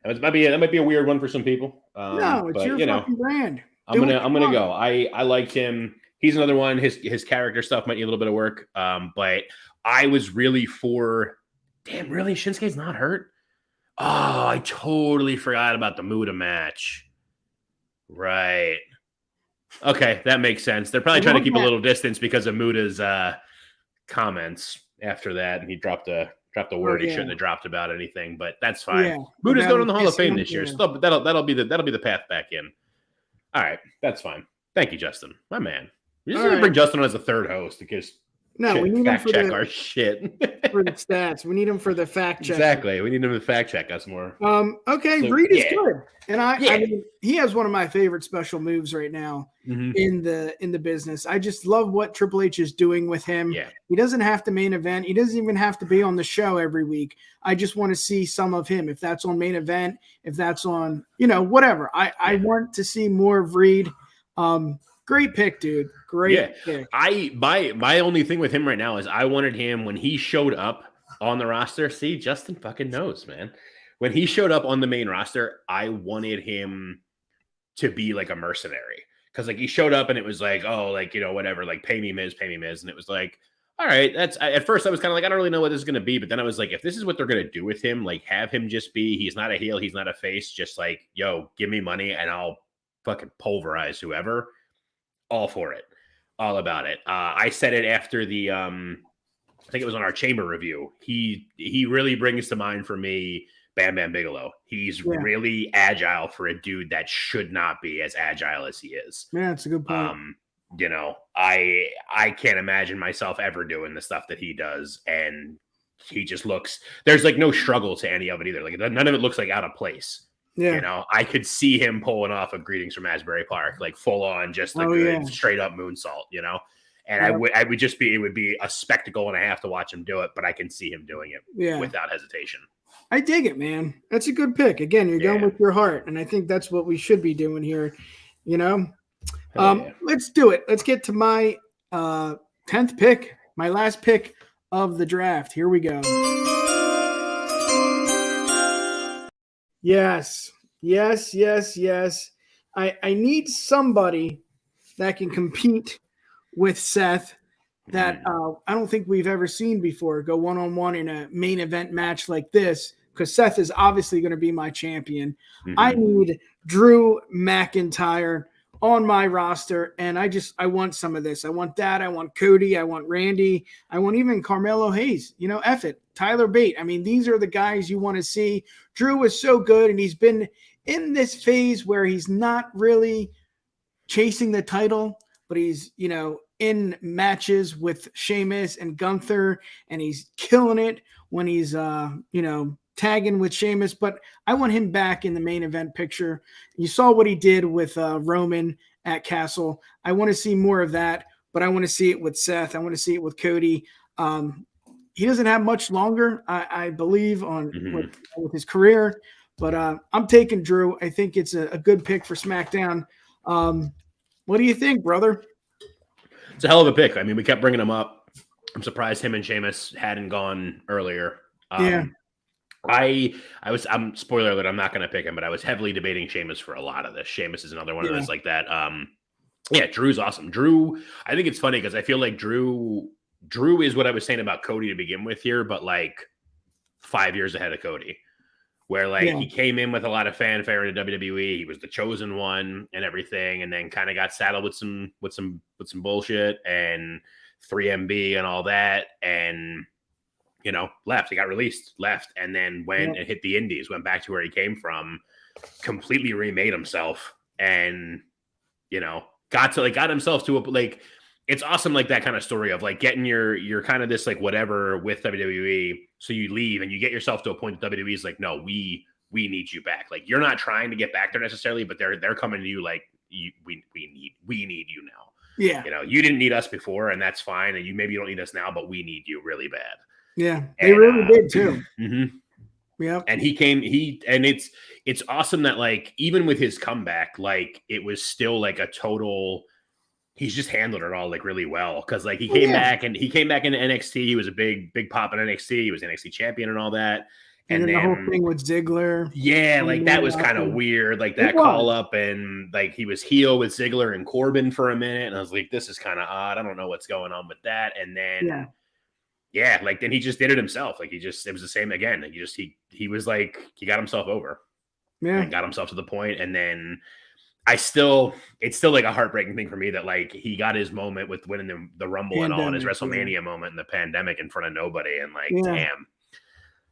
That might be a weird one for some people. No, it's your fucking brand. I'm gonna go. I liked him. He's another one. His character stuff might need a little bit of work. But I was really for. Damn, really? Shinsuke's not hurt? Oh, I totally forgot about the Muda match. Right. Okay, that makes sense. They're probably trying to keep a little distance because of Muda's comments after that, and he dropped a word he shouldn't have dropped about anything. But that's fine. Yeah. Muda's going in the Hall of Fame this year, so that'll be the path back in. All right, that's fine. Thank you, Justin, my man. We just bring Justin on as a third host because. No, we need him for our shit for the stats. We need him for the fact check. Exactly, we need him to fact check us more. Okay, so, Reed is good, and I mean, he has one of my favorite special moves right now in the business. I just love what Triple H is doing with him. Yeah. He doesn't have to main event. He doesn't even have to be on the show every week. I just want to see some of him. If that's on main event, if that's on whatever. I want to see more of Reed. Great pick, dude. Great pick. My only thing with him right now is I wanted him when he showed up on the roster. See, Justin fucking knows, man. When he showed up on the main roster, I wanted him to be like a mercenary. Because like he showed up and it was like, oh, like, whatever, like pay me Miz. And it was like, all right, at first I was kind of like, I don't really know what this is going to be. But then I was like, if this is what they're going to do with him, like have him just be, he's not a heel, he's not a face, just like, yo, give me money and I'll fucking pulverize whoever. All for it. All about it. I said it after the I think it was on our chamber review. He really brings to mind for me Bam Bam Bigelow. He's really agile for a dude that should not be as agile as he is. Yeah, that's a good point. I can't imagine myself ever doing the stuff that he does, and he just looks, there's like no struggle to any of it either. Like none of it looks like out of place. Yeah, I could see him pulling off a Greetings from Asbury Park, like full on, just a good straight up moonsault, And I would just be, it would be a spectacle and a half to watch him do it, but I can see him doing it without hesitation. I dig it, man. That's a good pick. Again, you're going with your heart, and I think that's what we should be doing here. Let's do it. Let's get to my 10th pick, my last pick of the draft. Here we go. Yes. I need somebody that can compete with Seth that I don't think we've ever seen before go one-on-one in a main event match like this, because Seth is obviously going to be my champion. I need Drew McIntyre on my roster, and I want some of this. I want that. I want Cody. I want Randy. I want even Carmelo Hayes. F it. Tyler Bate. I mean, these are the guys you want to see. Drew is so good, and he's been in this phase where he's not really chasing the title, but he's, in matches with Sheamus and Gunther, and he's killing it when he's, tagging with Sheamus. But I want him back in the main event picture. You saw what he did with Roman at Castle. I want to see more of that, but I want to see it with Seth. I want to see it with Cody. He doesn't have much longer, I believe, on with his career, but I'm taking Drew. I think it's a good pick for SmackDown. What do you think, brother? It's a hell of a pick. I mean, we kept bringing him up. I'm surprised him and Sheamus hadn't gone earlier. I'm spoiler alert, I'm not going to pick him, but I was heavily debating Sheamus for a lot of this. Sheamus is another one of those like that. Drew's awesome. Drew, I think it's funny because I feel like Drew is what I was saying about Cody to begin with here, but like 5 years ahead of Cody, where he came in with a lot of fanfare in WWE. He was the chosen one and everything, and then kind of got saddled with some bullshit and 3MB and all that, and left. He got released, left, and then went and hit the Indies, went back to where he came from, completely remade himself, and got himself to a it's awesome, that kind of story of getting your kind of this whatever with WWE. So you leave and you get yourself to a point that WWE is no, we need you back. You're not trying to get back there necessarily, but they're coming to you we need you now. Yeah. You didn't need us before, and that's fine. And maybe you don't need us now, but we need you really bad. Yeah, they really did too. Mm-hmm. Yeah. And it's awesome that even with his comeback, it was still a total. He's just handled it all really well because he came back into NXT. He was a big pop in NXT. He was NXT champion and all that. And then the whole thing with Ziggler. Yeah, that was kind of weird. That call up, and he was heel with Ziggler and Corbin for a minute, and I was like, this is kind of odd. I don't know what's going on with that. And then then he just did it himself. It was the same again. He was he got himself over. Yeah. And got himself to the point, and then it's still a heartbreaking thing for me that he got his moment with winning the Rumble and all, his WrestleMania moment in the pandemic in front of nobody, and damn.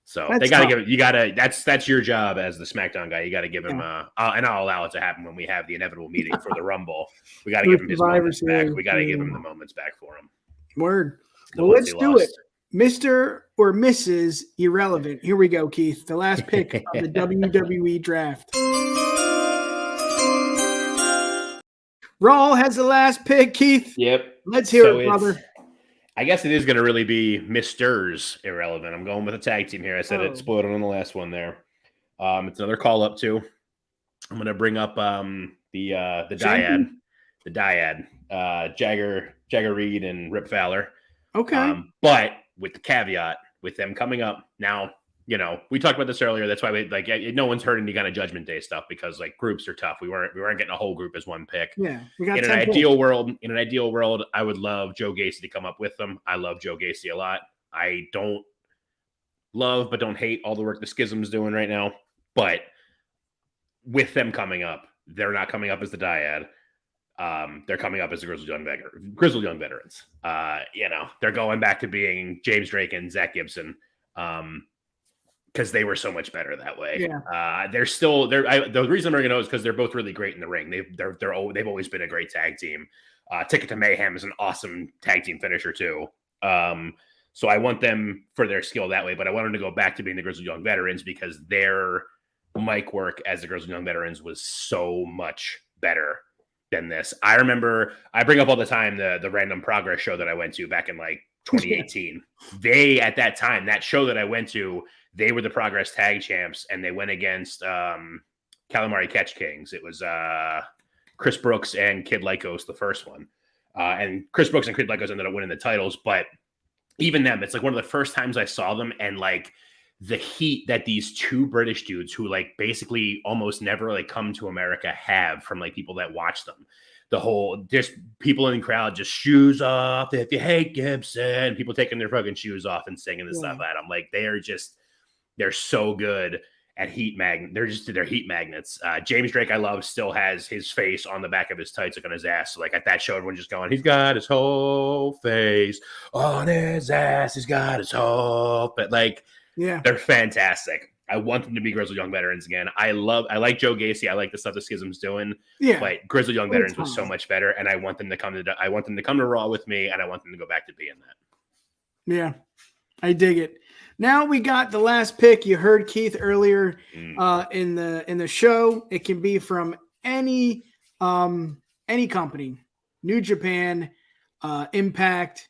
So they gotta that's your job as the SmackDown guy. You got to give him and I'll allow it to happen when we have the inevitable meeting for the Rumble. We got to give him his moments back. We got to give him the moments back for him. Word. Well, let's do it. Mr. or Mrs. Irrelevant. Here we go, Keith. The last pick of the WWE Draft. Raw has the last pick, Keith. Yep. Let's hear it, brother. I guess it is going to really be Mr.'s Irrelevant. I'm going with a tag team here. I said it spoiled on the last one there. It's another call up too. I'm going to bring up the dyad, Jagger Reed and Rip Fowler. Okay. But with the caveat, with them coming up now, we talked about this earlier. That's why we no one's heard any kind of Judgment Day stuff because groups are tough. We weren't getting a whole group as one pick. Yeah, we got in an ideal world, I would love Joe Gacy to come up with them. I love Joe Gacy a lot. I don't love but don't hate all the work the Schism's doing right now. But with them coming up, they're not coming up as the dyad. They're coming up as the Grizzled Young Veterans. They're going back to being James Drake and Zach Gibson. Because they were so much better that way. Yeah. The reason I'm bringing it up is because they're both really great in the ring. They've always been a great tag team. Ticket to Mayhem is an awesome tag team finisher too. So I want them for their skill that way, but I want them to go back to being the Grizzled Young Veterans because their mic work as the Grizzled Young Veterans was so much better than this. I remember I bring up all the time the Random Progress show that I went to back in 2018. They at that time, that show that I went to, they were the Progress Tag Champs, and they went against Calamari Catch Kings. It was Chris Brooks and Kid Lycos, the first one. And Chris Brooks and Kid Lycos ended up winning the titles. But even them, it's one of the first times I saw them, and the heat that these two British dudes who basically almost never come to America have from people that watch them. The whole, just people in the crowd, just shoes off. If you hate Gibson, people taking their fucking shoes off and singing and stuff at them. They're so good at they're heat magnets. James Drake, I love, still has his face on the back of his tights, on his ass. So at that show, everyone just going, he's got his whole face on his ass. He's got his whole, but they're fantastic. I want them to be Grizzled Young Veterans again. I like Joe Gacy. I like the stuff the Schism's doing. Yeah. But Grizzled Young Veterans was so much better, and I want them to come to Raw with me, and I want them to go back to being that. Yeah, I dig it. Now we got the last pick. You heard Keith earlier in the show. It can be from any company, New Japan, Impact,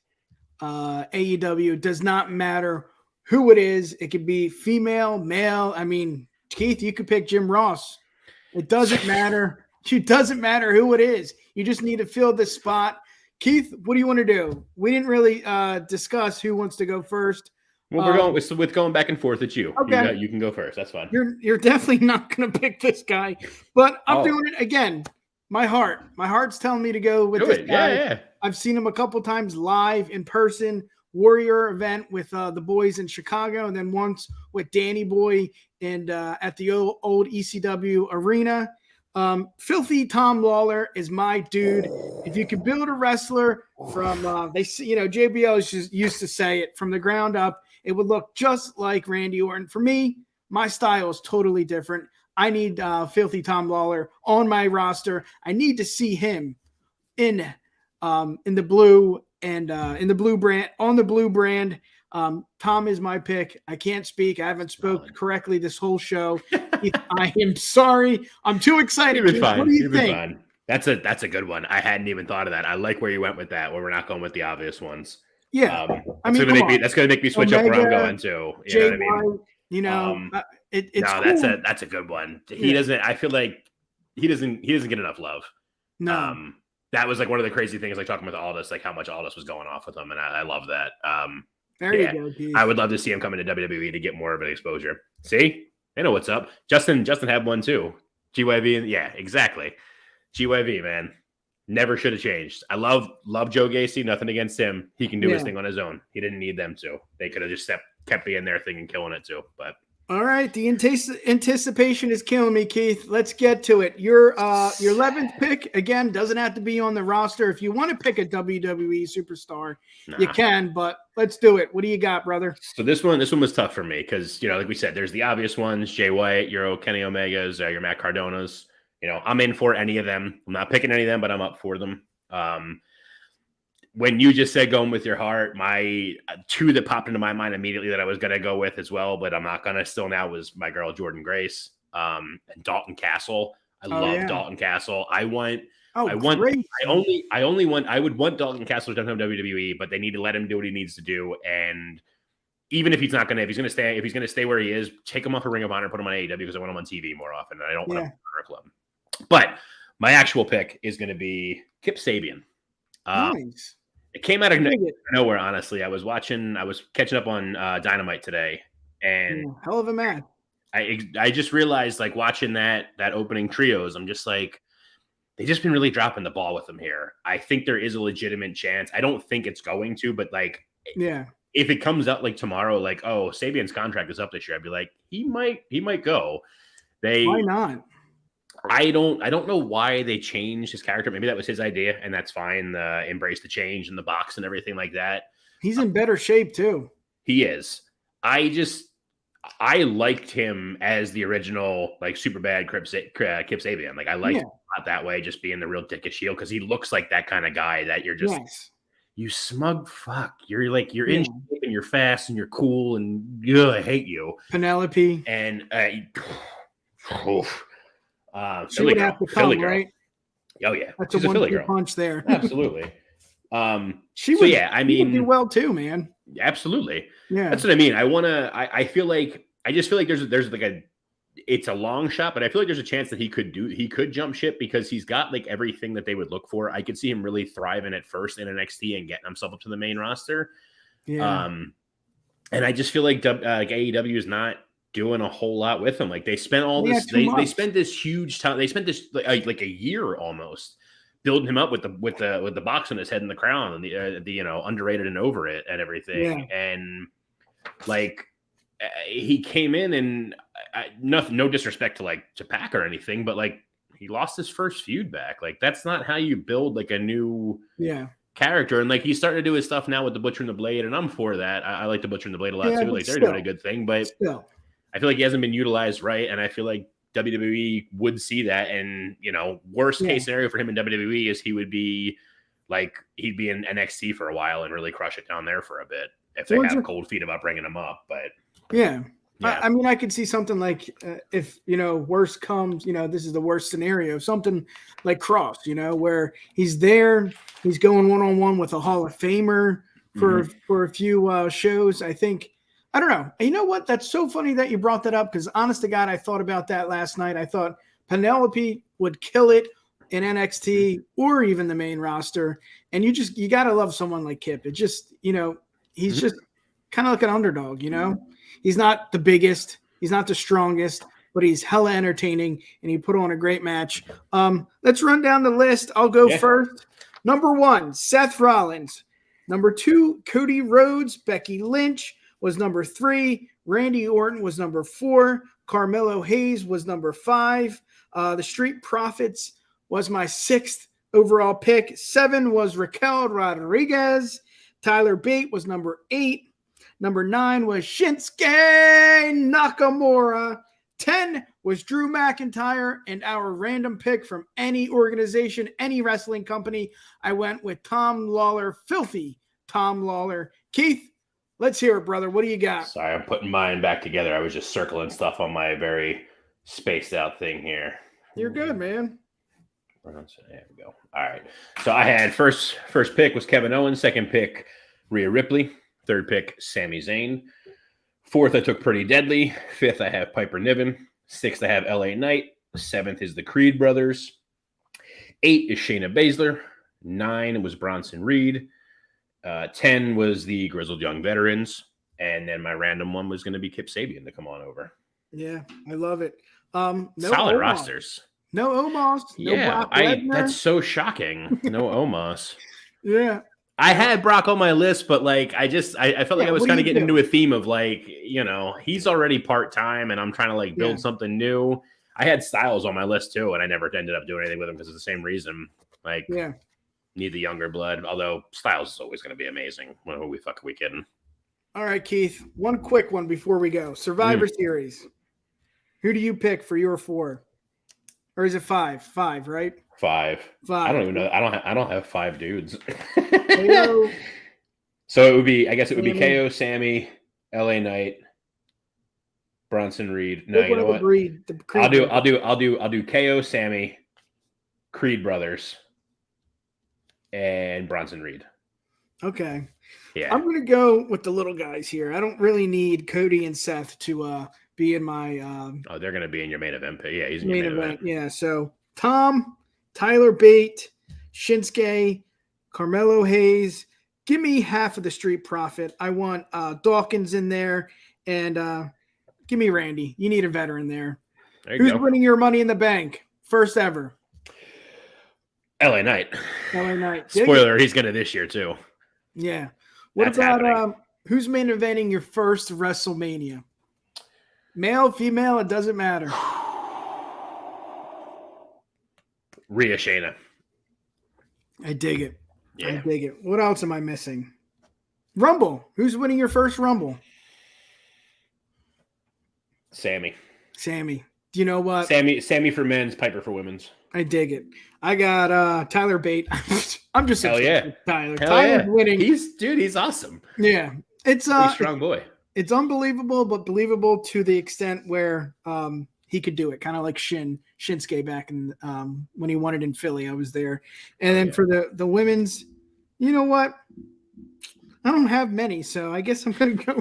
AEW. Does not matter who it is. It could be female, male. I mean, Keith, you could pick Jim Ross. It doesn't matter. It doesn't matter who it is. You just need to fill this spot. Keith, what do you want to do? We didn't really discuss who wants to go first. Well, we're going with going back and forth. It's you. Okay. You can go first. That's fine. You're definitely not going to pick this guy, but I'm doing it again. My heart's telling me to go with this guy. Yeah. I've seen him a couple times live in person. Warrior event with the boys in Chicago, and then once with Danny Boy and at the old ECW arena. Filthy Tom Lawler is my dude. If you could build a wrestler from JBL used to say it from the ground up, it would look just like Randy Orton. For me, my style is totally different. I need Filthy Tom Lawler on my roster. I need to see him in the blue and in the blue brand, on the blue brand. Tom is my pick. I can't speak. I haven't spoke correctly this whole show. I am sorry. I'm too excited. You've been fine. What do you You've think? been fine. That's a good one. I hadn't even thought of that. I like where you went with that, where we're not going with the obvious ones. Yeah, that's gonna make me switch up where I'm going to. You know what I mean? It's cool. That's a good one. He doesn't. I feel like he doesn't get enough love. No. That was like one of the crazy things, like talking with Aldis, like how much Aldis was going off with him, and I love that. There you go, Keith. I would love to see him come into WWE to get more of an exposure. See, they know what's up. Justin had one too. GYV, and yeah, exactly. GYV, man, never should have changed. I love Joe Gacy. Nothing against him. He can do his thing on his own. He didn't need them to. They could have just kept being their thing and killing it too. But all right, the anticipation is killing me, Keith. Let's get to it. Your 11th pick, again, doesn't have to be on the roster. If you want to pick a WWE superstar, you can, but let's do it. What do you got, brother? So this one was tough for me because, like we said, there's the obvious ones, Jay White, your Kenny Omegas, your Matt Cardonas. I'm in for any of them. I'm not picking any of them, but I'm up for them. When you just said going with your heart, my two that popped into my mind immediately that I was going to go with as well, but I'm not going to still now, was my girl Jordan Grace and Dalton Castle. I love Dalton Castle. I would want Dalton Castle to come to WWE, but they need to let him do what he needs to do. And even if he's going to stay where he is, take him off a Ring of Honor, put him on AEW, because I want him on TV more often. And I don't want him to club. But my actual pick is going to be Kip Sabian. Nice. It came out of nowhere, honestly. I was catching up on Dynamite today, and hell of a man. I just realized, like, watching that opening trios, I'm just like, they've just been really dropping the ball with them here. I think there is a legitimate chance. I don't think it's going to, but like, if it comes out like tomorrow, like, oh, Sabian's contract is up this year, I'd be like, he might go. Why not? I don't know why they changed his character. Maybe that was his idea, and that's fine. Embrace the change in the box and everything like that. He's in better shape too. He is. I liked him as the original, like, super bad Kip Sabian. Like, I liked him a lot that way, just being the real dick of Shield, because he looks like that kind of guy that you're just you smug fuck. You're in shape and you're fast and you're cool and I hate you. Penelope and Philly girl. Right? Oh yeah, that's she's a Philly girl. Punch there. Absolutely. She would do well too, man. Absolutely. Yeah, that's what I mean. I feel like there's like it's a long shot, but I feel like there's a chance that he could jump ship, because he's got like everything that they would look for. I could see him really thriving at first in NXT and getting himself up to the main roster. Yeah. And I just feel like AEW is not doing a whole lot with him. Like, they spent all this, they spent this huge time. They spent this like a year almost building him up with the box on his head and the crown and the underrated and over it and everything. Yeah. And like, he came in and no disrespect to Pac or anything, but like, he lost his first feud back. Like, that's not how you build like a new character. And like, he's starting to do his stuff now with the Butcher and the Blade, and I'm for that. I like the Butcher and the Blade a lot too. Like, they're doing a good thing, but I feel like he hasn't been utilized right, and I feel like WWE would see that. And worst case scenario for him in WWE is he'd be in NXT for a while and really crush it down there for a bit if they have cold feet about bringing him up. But yeah. I mean, I could see something like if, worst comes, this is the worst scenario, something like Cross, where he's there, he's going one-on-one with a Hall of Famer for a few shows. I think, I don't know. You know what? That's so funny that you brought that up because honest to God, I thought about that last night. I thought Penelope would kill it in NXT or even the main roster. And you got to love someone like Kip. It just, he's just kind of like an underdog, He's not the biggest, he's not the strongest, but he's hella entertaining, and he put on a great match. Let's run down the list. I'll go first. Number 1, Seth Rollins. Number 2, Cody Rhodes. Becky Lynch was number 3. Randy Orton was number 4. Carmelo Hayes was number 5. The Street Profits was my 6th overall pick. 7 was Raquel Rodriguez. Tyler Bate was number 8. Number 9 was Shinsuke Nakamura. 10 was Drew McIntyre. And our random pick from any organization, any wrestling company, I went with Tom Lawler, filthy Tom Lawler. Keith, let's hear it, brother. What do you got? Sorry, I'm putting mine back together. I was just circling stuff on my very spaced out thing here. You're good, man. There we go. All right. So I had first pick was Kevin Owens. Second pick, Rhea Ripley. Third pick, Sami Zayn. 4th, I took Pretty Deadly. 5th, I have Piper Niven. 6th, I have LA Knight. 7th is the Creed Brothers. 8 is Shayna Baszler. 9 was Bronson Reed. 10 was the Grizzled Young Veterans. And then my random one was going to be Kip Sabian to come on over. Yeah, I love it. No solid rosters. No Omos. No Brock Lesnar. That's so shocking. No Omos. Yeah. I had Brock on my list, but I felt like I was kind of getting into a theme of he's already part-time and I'm trying to build something new. I had Styles on my list too, and I never ended up doing anything with him because of the same reason. Need the younger blood, although Styles is always going to be amazing. What we kidding? All right, Keith, one quick one before we go. Survivor Series. Who do you pick for your 4? Or is it 5? 5, right? 5. I don't even know. I don't have 5 dudes. KO. So it would be KO, Sammy, LA Knight, Bronson Reed. No, you know what? I'll do KO, Sammy, Creed Brothers, and Bronson Reed. Okay. Yeah. I'm gonna go with the little guys here. I don't really need Cody and Seth to be in my they're gonna be in your main event. Yeah, he's in main your main event. Yeah. So Tom, Tyler Bate, Shinsuke, Carmelo Hayes. Give me half of the Street Profit. I want Dawkins in there, and give me Randy. You need a veteran there. Who's winning your Money in the Bank? First ever. LA Knight. LA Knight. Spoiler, he's gonna this year too. Yeah. What about who's main eventing your first WrestleMania? Male, female, it doesn't matter. Rhea Shayna. I dig it. Yeah. I dig it. What else am I missing? Rumble. Who's winning your first Rumble? Sammy. Do you know what? Sammy for men's, Piper for women's. I dig it. I got Tyler Bate. I'm just Tyler. Tyler's winning. He's awesome. Yeah. It's a strong boy. It's unbelievable, but believable to the extent where he could do it. Kind of like Shinsuke back in when he won it in Philly. I was there. And then for the women's, you know what? I don't have many, so I guess I'm gonna go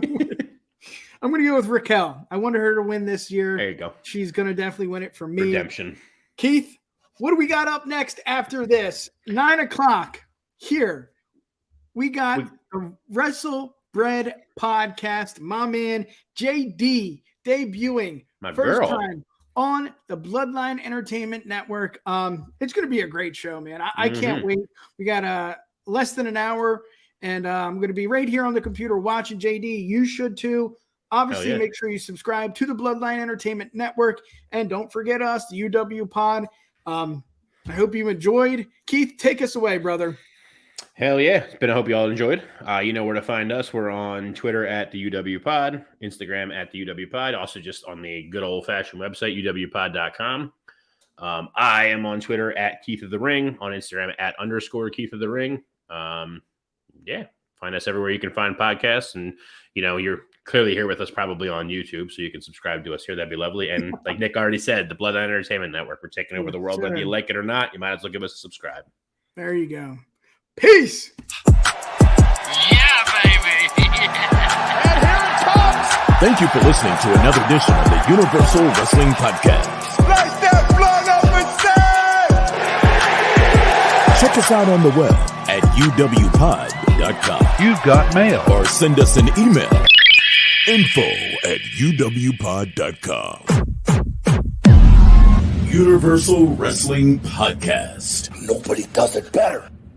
with Raquel. I wanted her to win this year. There you go. She's gonna definitely win it for me. Redemption. Keith, what do we got up next after this? 9:00 here. We got a Wrestle Bread podcast. My man JD debuting first time on the Bloodline Entertainment Network. It's going to be a great show, man. I can't wait. We got less than an hour, and I'm going to be right here on the computer watching JD. You should too. Obviously, make sure you subscribe to the Bloodline Entertainment Network, and don't forget us, the UW Pod. I hope you enjoyed. Keith, take us away, brother. Hell yeah. I hope you all enjoyed. You know where to find us. We're on Twitter at the UWPod, Instagram at the UWPod, also just on the good old-fashioned website, uwpod.com. I am on Twitter at Keith of the Ring, on Instagram at _Keith of the Ring. Yeah, find us everywhere you can find podcasts. And, you know, you're clearly here with us probably on YouTube, so you can subscribe to us here. That'd be lovely. And like Nick already said, the Bloodline Entertainment Network, we're taking over the world, whether you like it or not. You might as well give us a subscribe. There you go. Peace. Yeah, baby. And here it comes. Thank you for listening to another edition of the Universal Wrestling Podcast. Slice that blood up and say. Check us out on the web at uwpod.com. You've got mail. Or send us an email. info@uwpod.com. Universal Wrestling Podcast. Nobody does it better.